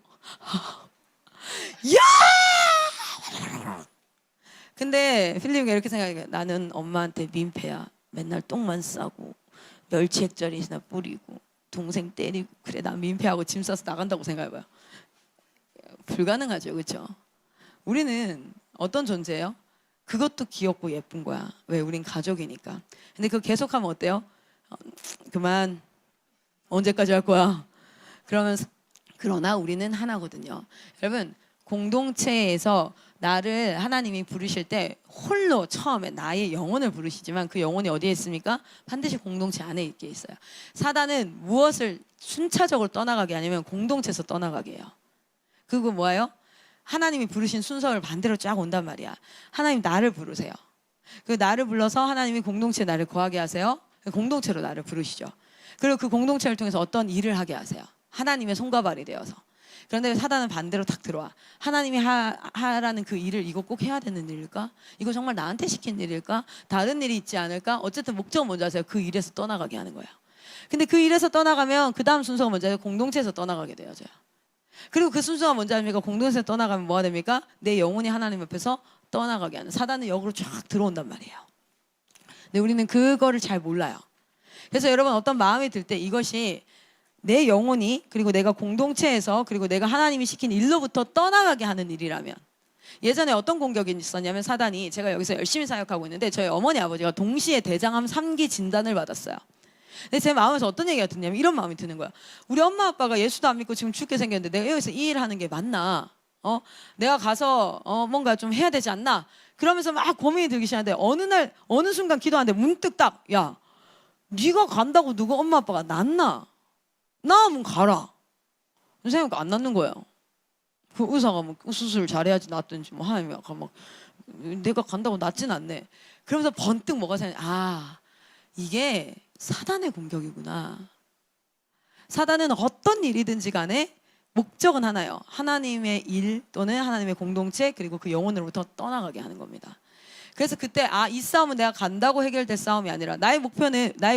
근데 필립이가 이렇게 생각해요. 나는 엄마한테 민폐야. 맨날 똥만 싸고 멸치액젓이나 뿌리고 동생 때리고 그래 나 민폐하고 짐 싸서 나간다고 생각해봐요. 불가능하죠. 그렇죠? 우리는 어떤 존재예요? 그것도 귀엽고 예쁜 거야. 왜? 우린 가족이니까. 근데 그거 계속하면 어때요? 그만 언제까지 할 거야? 그러나 우리는 하나거든요. 여러분 공동체에서 나를 하나님이 부르실 때 홀로 처음에 나의 영혼을 부르시지만 그 영혼이 어디에 있습니까? 반드시 공동체 안에 있게 있어요. 사단은 무엇을 순차적으로 떠나가게 아니면 공동체에서 떠나가게 해요. 그거 뭐예요? 하나님이 부르신 순서를 반대로 쫙 온단 말이야. 하나님 나를 부르세요. 그 나를 불러서 하나님이 공동체에 나를 거하게 하세요. 공동체로 나를 부르시죠. 그리고 그 공동체를 통해서 어떤 일을 하게 하세요. 하나님의 손과 발이 되어서. 그런데 사단은 반대로 탁 들어와. 하나님이 하라는 그 일을 이거 꼭 해야 되는 일일까? 이거 정말 나한테 시킨 일일까? 다른 일이 있지 않을까? 어쨌든 목적은 뭔지 아세요? 그 일에서 떠나가게 하는 거예요. 근데 그 일에서 떠나가면 그 다음 순서가 뭔지 아세요? 공동체에서 떠나가게 되어져요. 그리고 그 순서가 뭔지 아십니까? 공동체에서 떠나가면 뭐가 됩니까? 내 영혼이 하나님 옆에서 떠나가게 하는. 사단은 역으로 쫙 들어온단 말이에요. 근데 우리는 그거를 잘 몰라요. 그래서 여러분 어떤 마음이 들 때 이것이 내 영혼이 그리고 내가 공동체에서 그리고 내가 하나님이 시킨 일로부터 떠나가게 하는 일이라면 예전에 어떤 공격이 있었냐면 사단이 제가 여기서 열심히 사역하고 있는데 저희 어머니 아버지가 동시에 대장암 3기 진단을 받았어요. 근데 제 마음에서 어떤 얘기가 드냐면 이런 마음이 드는 거야. 우리 엄마 아빠가 예수도 안 믿고 지금 죽게 생겼는데 내가 여기서 이 일 하는 게 맞나? 내가 가서 뭔가 좀 해야 되지 않나? 그러면서 막 고민이 들기 시작하는데 어느 날 어느 순간 기도하는데 문득 딱 야 네가 간다고 누구 엄마 아빠가 낫나? 나으면 가라. 생각하니까 안 낫는 거예요. 그 의사가 뭐 수술 잘해야지 낫든지 뭐 하나님이 아까 막 내가 간다고 낫진 않네. 그러면서 번뜩 뭐가 생각해. 이게 사단의 공격이구나. 사단은 어떤 일이든지 간에 목적은 하나예요. 하나님의 일 또는 하나님의 공동체 그리고 그 영혼으로부터 떠나가게 하는 겁니다. 그래서 그때 이 싸움은 내가 간다고 해결될 싸움이 아니라 나의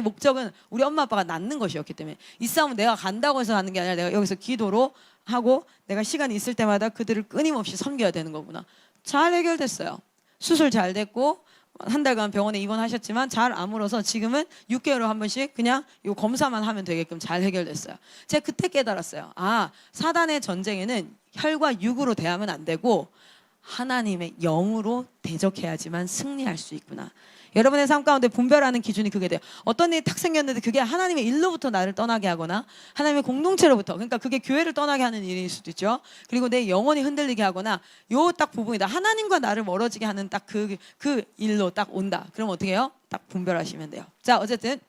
목적은 우리 엄마 아빠가 낳는 것이었기 때문에 이 싸움은 내가 간다고 해서 하는 게 아니라 내가 여기서 기도로 하고 내가 시간이 있을 때마다 그들을 끊임없이 섬겨야 되는 거구나. 잘 해결됐어요. 수술 잘 됐고 한 달간 병원에 입원하셨지만 잘 아물어서 지금은 6개월에 한 번씩 그냥 요 검사만 하면 되게끔 잘 해결됐어요. 제가 그때 깨달았어요. 사단의 전쟁에는 혈과 육으로 대하면 안 되고 하나님의 영으로 대적해야지만 승리할 수 있구나. 여러분의 삶 가운데 분별하는 기준이 그게 돼요. 어떤 일이 탁 생겼는데 그게 하나님의 일로부터 나를 떠나게 하거나 하나님의 공동체로부터, 그러니까 그게 교회를 떠나게 하는 일일 수도 있죠. 그리고 내 영혼이 흔들리게 하거나 요 딱 부분이다. 하나님과 나를 멀어지게 하는 딱 그 일로 딱 온다. 그럼 어떻게 해요? 딱 분별하시면 돼요. 자, 어쨌든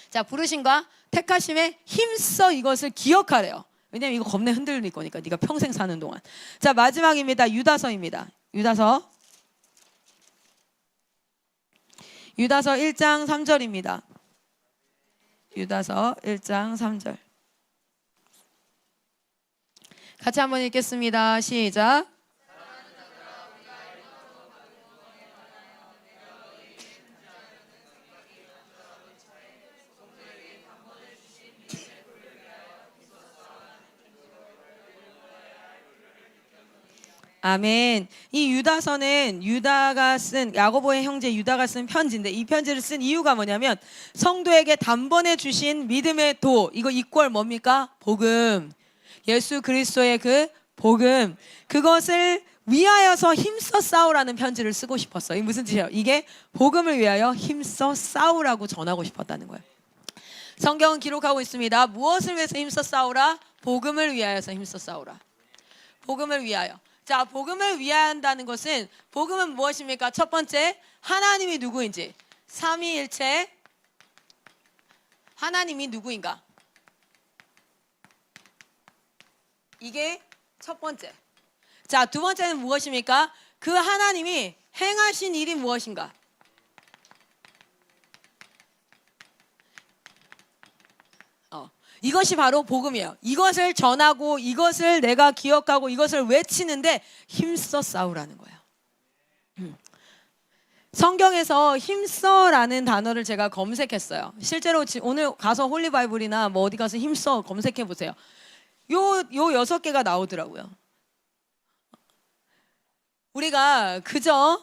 자, 부르심과 택하심에 힘써 이것을 기억하래요. 왜냐면 이거 겁내 흔들릴 거니까 네가 평생 사는 동안. 자, 마지막입니다. 유다서입니다. 유다서 1장 3절입니다. 유다서 1장 3절. 같이 한번 읽겠습니다. 시작. 아멘. 이 유다서는 유다가 쓴, 야고보의 형제 유다가 쓴 편지인데 이 편지를 쓴 이유가 뭐냐면 성도에게 단번에 주신 믿음의 도, 이거 이퀄 뭡니까? 복음. 예수 그리스도의 그 복음. 그것을 위하여서 힘써 싸우라는 편지를 쓰고 싶었어요. 이게 무슨 뜻이에요? 이게 복음을 위하여 힘써 싸우라고 전하고 싶었다는 거예요. 성경은 기록하고 있습니다. 무엇을 위해서 힘써 싸우라? 복음을 위하여서 힘써 싸우라. 복음을 위하여. 자, 복음을 위한다는 것은 복음은 무엇입니까? 첫 번째, 하나님이 누구인지. 삼위일체 하나님이 누구인가? 이게 첫 번째. 자, 두 번째는 무엇입니까? 그 하나님이 행하신 일이 무엇인가? 이것이 바로 복음이에요. 이것을 전하고 이것을 내가 기억하고 이것을 외치는데 힘써 싸우라는 거예요. 성경에서 힘써라는 단어를 제가 검색했어요. 실제로 오늘 가서 홀리바이블이나 뭐 어디 가서 힘써 검색해 보세요. 요 6개가 나오더라고요. 우리가 그저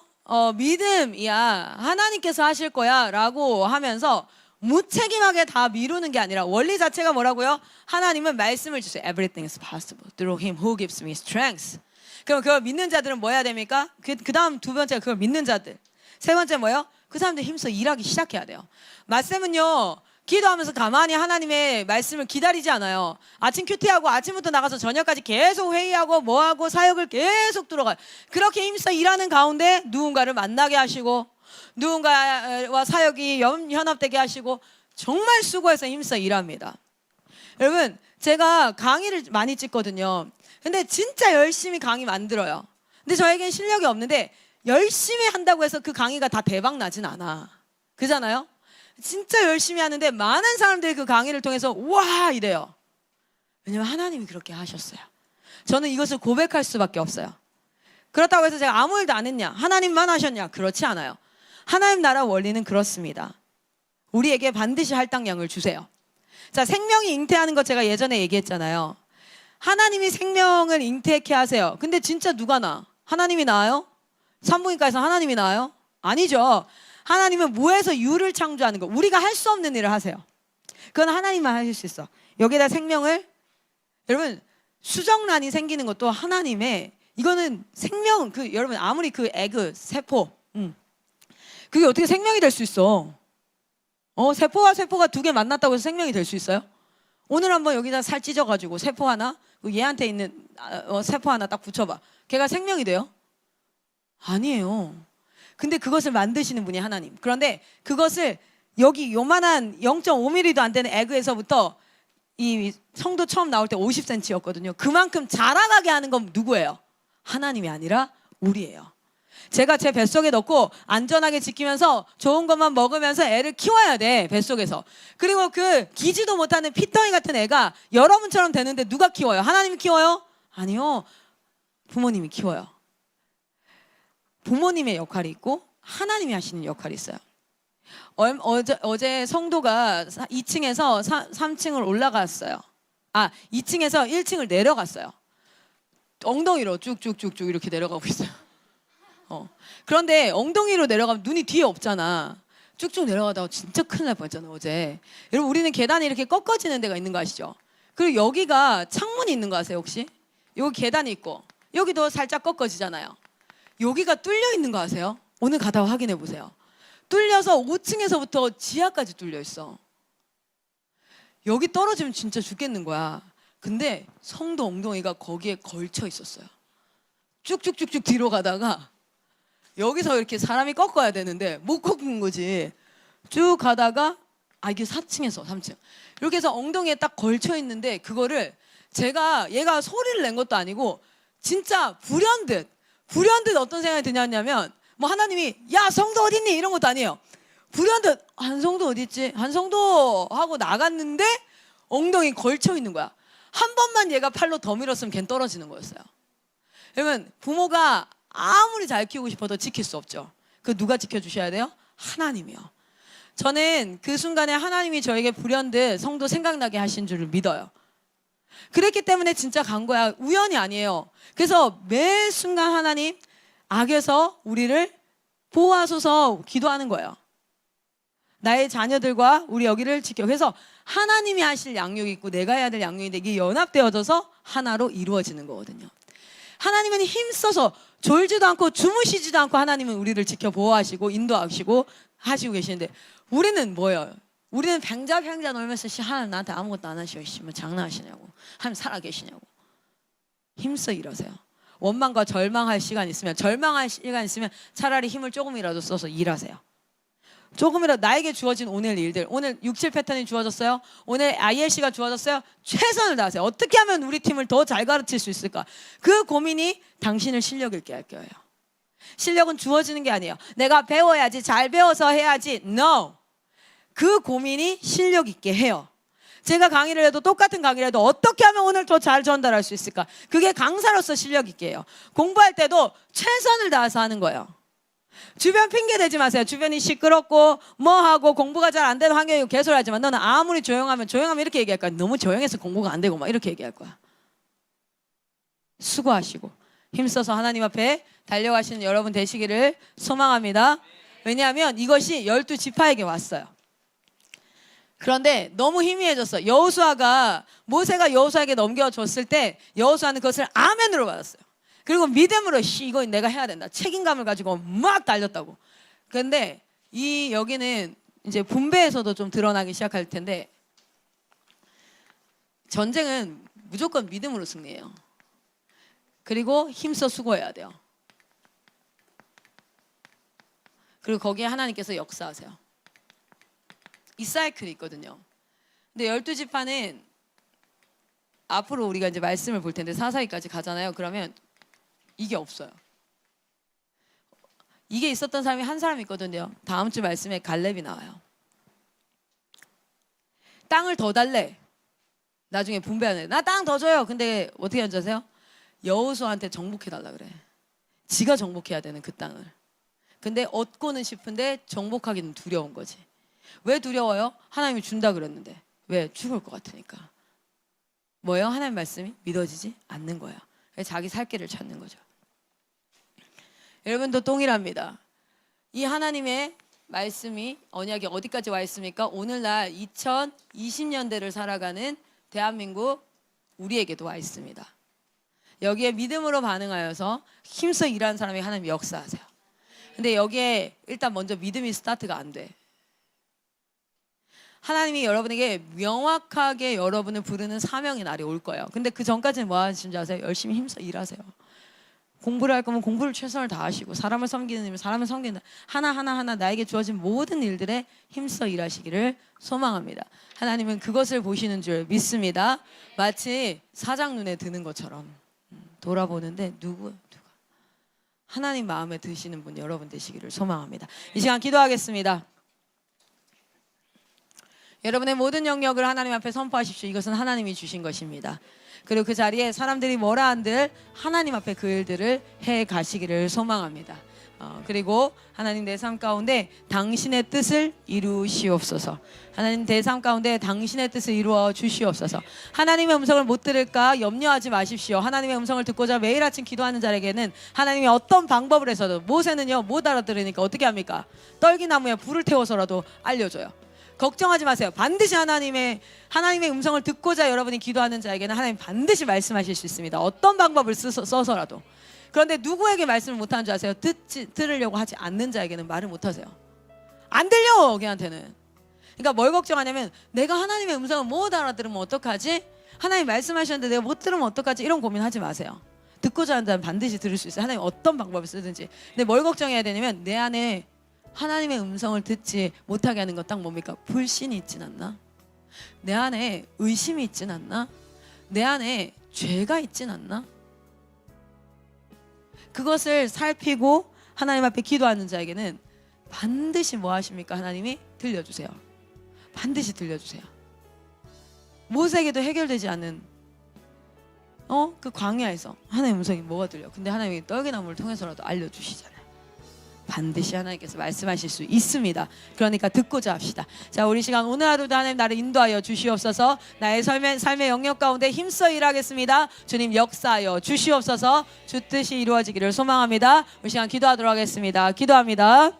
믿음이야, 하나님께서 하실 거야 라고 하면서 무책임하게 다 미루는 게 아니라 원리 자체가 뭐라고요? 하나님은 말씀을 주세요. Everything is possible through him who gives me strength. 그럼 그걸 믿는 자들은 뭐 해야 됩니까? 그 다음 두 번째가 그걸 믿는 자들. 세 번째 뭐예요? 그 사람들 힘써 일하기 시작해야 돼요. 맞쌤은요, 기도하면서 가만히 하나님의 말씀을 기다리지 않아요. 아침 큐티하고 아침부터 나가서 저녁까지 계속 회의하고 뭐하고 사역을 계속 들어가요. 그렇게 힘써 일하는 가운데 누군가를 만나게 하시고 누군가와 사역이 연합되게 하시고 정말 수고해서 힘써 일합니다. 여러분, 제가 강의를 많이 찍거든요. 근데 진짜 열심히 강의 만들어요. 근데 저에겐 실력이 없는데 열심히 한다고 해서 그 강의가 다 대박 나진 않아. 그잖아요? 진짜 열심히 하는데 많은 사람들이 그 강의를 통해서 와 이래요. 왜냐면 하나님이 그렇게 하셨어요. 저는 이것을 고백할 수밖에 없어요. 그렇다고 해서 제가 아무 일도 안 했냐? 하나님만 하셨냐? 그렇지 않아요. 하나님 나라 원리는 그렇습니다. 우리에게 반드시 할당량을 주세요. 자, 생명이 잉태하는 것 제가 예전에 얘기했잖아요. 하나님이 생명을 잉태케 하세요. 근데 진짜 누가 낳아? 하나님이 낳아요? 산부인과에서 하나님이 낳아요? 아니죠. 하나님은 무에서 유를 창조하는 거. 우리가 할 수 없는 일을 하세요. 그건 하나님만 하실 수 있어. 여기다 생명을, 여러분, 수정란이 생기는 것도 하나님의, 이거는 생명, 여러분 아무리 그 에그 세포, 그게 어떻게 생명이 될 수 있어? 세포와 세포가 두 개 만났다고 해서 생명이 될 수 있어요? 오늘 한번 여기다 살 찢어가지고 세포 하나, 얘한테 있는 세포 하나 딱 붙여봐. 걔가 생명이 돼요? 아니에요. 근데 그것을 만드시는 분이 하나님. 그런데 그것을 여기 요만한 0.5mm도 안 되는 에그에서부터 이 성도 처음 나올 때 50cm였거든요. 그만큼 자라나게 하는 건 누구예요? 하나님이 아니라 우리예요. 제가 제 뱃속에 넣고 안전하게 지키면서 좋은 것만 먹으면서 애를 키워야 돼, 뱃속에서. 그리고 그 기지도 못하는 피덩이 같은 애가 여러분처럼 되는데 누가 키워요? 하나님이 키워요? 아니요. 부모님이 키워요. 부모님의 역할이 있고 하나님이 하시는 역할이 있어요. 어제 성도가 2층에서 3층을 올라갔어요. 2층에서 1층을 내려갔어요. 엉덩이로 쭉쭉쭉쭉 이렇게 내려가고 있어요. 그런데 엉덩이로 내려가면 눈이 뒤에 없잖아. 쭉쭉 내려가다가 진짜 큰일 날 뻔했잖아, 어제. 여러분, 우리는 계단이 이렇게 꺾어지는 데가 있는 거 아시죠? 그리고 여기가 창문이 있는 거 아세요, 혹시? 여기 계단이 있고 여기도 살짝 꺾어지잖아요. 여기가 뚫려 있는 거 아세요? 오늘 가다가 확인해 보세요. 뚫려서 5층에서부터 지하까지 뚫려 있어. 여기 떨어지면 진짜 죽겠는 거야. 근데 성도 엉덩이가 거기에 걸쳐 있었어요. 쭉쭉쭉쭉 뒤로 가다가 여기서 이렇게 사람이 꺾어야 되는데 못 꺾는 거지. 쭉 가다가 이게 4층에서 3층 이렇게 해서 엉덩이에 딱 걸쳐 있는데, 그거를 얘가 소리를 낸 것도 아니고 진짜 불현듯 어떤 생각이 드냐면, 뭐 하나님이 야 성도 어딨니 이런 것도 아니에요. 불현듯 한성도 어딨지, 한성도 하고 나갔는데 엉덩이 걸쳐 있는 거야. 한 번만 얘가 팔로 더 밀었으면 걘 떨어지는 거였어요. 그러면 부모가 아무리 잘 키우고 싶어도 지킬 수 없죠. 그 누가 지켜주셔야 돼요? 하나님이요. 저는 그 순간에 하나님이 저에게 불현듯 성도 생각나게 하신 줄을 믿어요. 그랬기 때문에 진짜 간 거야. 우연이 아니에요. 그래서 매 순간 하나님, 악에서 우리를 보호하소서 기도하는 거예요. 나의 자녀들과 우리 여기를 지켜. 그래서 하나님이 하실 양육이 있고 내가 해야 될 양육인데 이게 연합되어져서 하나로 이루어지는 거거든요. 하나님은 힘써서 졸지도 않고 주무시지도 않고 하나님은 우리를 지켜 보호하시고 인도하시고 하시고 계시는데, 우리는 뭐예요? 우리는 팽자 놀면서 하나님 나한테 아무것도 안 하시오. 뭐 장난하시냐고. 하나님 살아 계시냐고. 힘써 일하세요. 원망과 절망할 시간 있으면 차라리 힘을 조금이라도 써서 일하세요. 조금이라도 나에게 주어진 오늘 일들, 오늘 6-7 패턴이 주어졌어요. 오늘 ILC가 주어졌어요. 최선을 다하세요. 어떻게 하면 우리 팀을 더 잘 가르칠 수 있을까? 그 고민이 당신을 실력 있게 할 거예요. 실력은 주어지는 게 아니에요. 내가 배워야지, 잘 배워서 해야지. No. 그 고민이 실력 있게 해요. 제가 강의를 해도 똑같은 강의를 해도 어떻게 하면 오늘 더 잘 전달할 수 있을까? 그게 강사로서 실력 있게 해요. 공부할 때도 최선을 다해서 하는 거예요. 주변 핑계 대지 마세요. 주변이 시끄럽고 뭐하고 공부가 잘 안 되는 환경이고 개소리하지만 너는 아무리 조용하면 이렇게 얘기할 거야. 너무 조용해서 공부가 안 되고 막 이렇게 얘기할 거야. 수고하시고 힘써서 하나님 앞에 달려가시는 여러분 되시기를 소망합니다. 왜냐하면 이것이 12지파에게 왔어요. 그런데 너무 희미해졌어. 모세가 여호수아에게 넘겨줬을 때 여호수아는 그것을 아멘으로 받았어요. 그리고 믿음으로 이거 내가 해야 된다. 책임감을 가지고 막 달렸다고. 그런데 여기는 이제 분배에서도 좀 드러나기 시작할 텐데, 전쟁은 무조건 믿음으로 승리해요. 그리고 힘써 수고해야 돼요. 그리고 거기에 하나님께서 역사하세요. 이 사이클이 있거든요. 근데 12지파는 앞으로 우리가 이제 말씀을 볼 텐데 4사기까지 가잖아요. 그러면 이게 없어요. 이게 있었던 사람이 한 사람 있거든요. 다음 주 말씀에 갈렙이 나와요. 땅을 더 달래. 나중에 분배하는. 나 땅 더 줘요. 근데 어떻게 하는지 아세요? 여호수아한테 정복해달라 그래. 지가 정복해야 되는 그 땅을. 근데 얻고는 싶은데 정복하기는 두려운 거지. 왜 두려워요? 하나님이 준다 그랬는데. 왜? 죽을 것 같으니까. 뭐예요? 하나님 말씀이 믿어지지 않는 거예요. 자기 살 길을 찾는 거죠. 여러분도 동일합니다. 이 하나님의 말씀이 언약이 어디까지 와 있습니까? 오늘날 2020년대를 살아가는 대한민국 우리에게도 와 있습니다. 여기에 믿음으로 반응하여서 힘써 일하는 사람이 하나님 역사하세요. 근데 여기에 일단 먼저 믿음이 스타트가 안 돼. 하나님이 여러분에게 명확하게 여러분을 부르는 사명의 날이 올 거예요. 근데 그 전까지는 뭐 하시는지 아세요? 열심히 힘써 일하세요. 공부를 할 거면 공부를 최선을 다하시고, 사람을 섬기는 일은 사람을 섬기는, 하나하나 나에게 주어진 모든 일들에 힘써 일하시기를 소망합니다. 하나님은 그것을 보시는 줄 믿습니다. 마치 사장 눈에 드는 것처럼 돌아보는데 누가 하나님 마음에 드시는 분 여러분 되시기를 소망합니다. 이 시간 기도하겠습니다. 여러분의 모든 영역을 하나님 앞에 선포하십시오. 이것은 하나님이 주신 것입니다. 그리고 그 자리에 사람들이 뭐라 한들 하나님 앞에 그 일들을 해 가시기를 소망합니다. 그리고 하나님 내 삶 가운데 당신의 뜻을 이루시옵소서. 하나님 내 삶 가운데 당신의 뜻을 이루어 주시옵소서. 하나님의 음성을 못 들을까 염려하지 마십시오. 하나님의 음성을 듣고자 매일 아침 기도하는 자에게는 하나님이 어떤 방법을 해서도, 모세는요 못 알아들으니까 어떻게 합니까? 떨기나무에 불을 태워서라도 알려줘요. 걱정하지 마세요. 반드시 하나님의 음성을 듣고자 여러분이 기도하는 자에게는 하나님 반드시 말씀하실 수 있습니다. 어떤 방법을 써서라도. 그런데 누구에게 말씀을 못하는 줄 아세요? 들으려고 하지 않는 자에게는 말을 못하세요. 안 들려 걔한테는. 그러니까 뭘 걱정하냐면 내가 하나님의 음성을 못 알아들으면 어떡하지? 하나님 말씀하셨는데 내가 못 들으면 어떡하지? 이런 고민하지 마세요. 듣고자 하는 자는 반드시 들을 수 있어요. 하나님 어떤 방법을 쓰든지. 근데 뭘 걱정해야 되냐면 내 안에 하나님의 음성을 듣지 못하게 하는 건 딱 뭡니까? 불신이 있진 않나? 내 안에 의심이 있진 않나? 내 안에 죄가 있진 않나? 그것을 살피고 하나님 앞에 기도하는 자에게는 반드시 뭐 하십니까? 하나님이 들려주세요. 반드시 들려주세요. 모세에게도 해결되지 않는 그 광야에서 하나님의 음성이 뭐가 들려? 근데 하나님이 떨기나무를 통해서라도 알려주시잖아요. 반드시 하나님께서 말씀하실 수 있습니다. 그러니까 듣고자 합시다. 자, 우리 시간 오늘 하루도 하나님 나를 인도하여 주시옵소서. 나의 삶의 영역 가운데 힘써 일하겠습니다. 주님 역사하여 주시옵소서. 주 뜻이 이루어지기를 소망합니다. 우리 시간 기도하도록 하겠습니다. 기도합니다.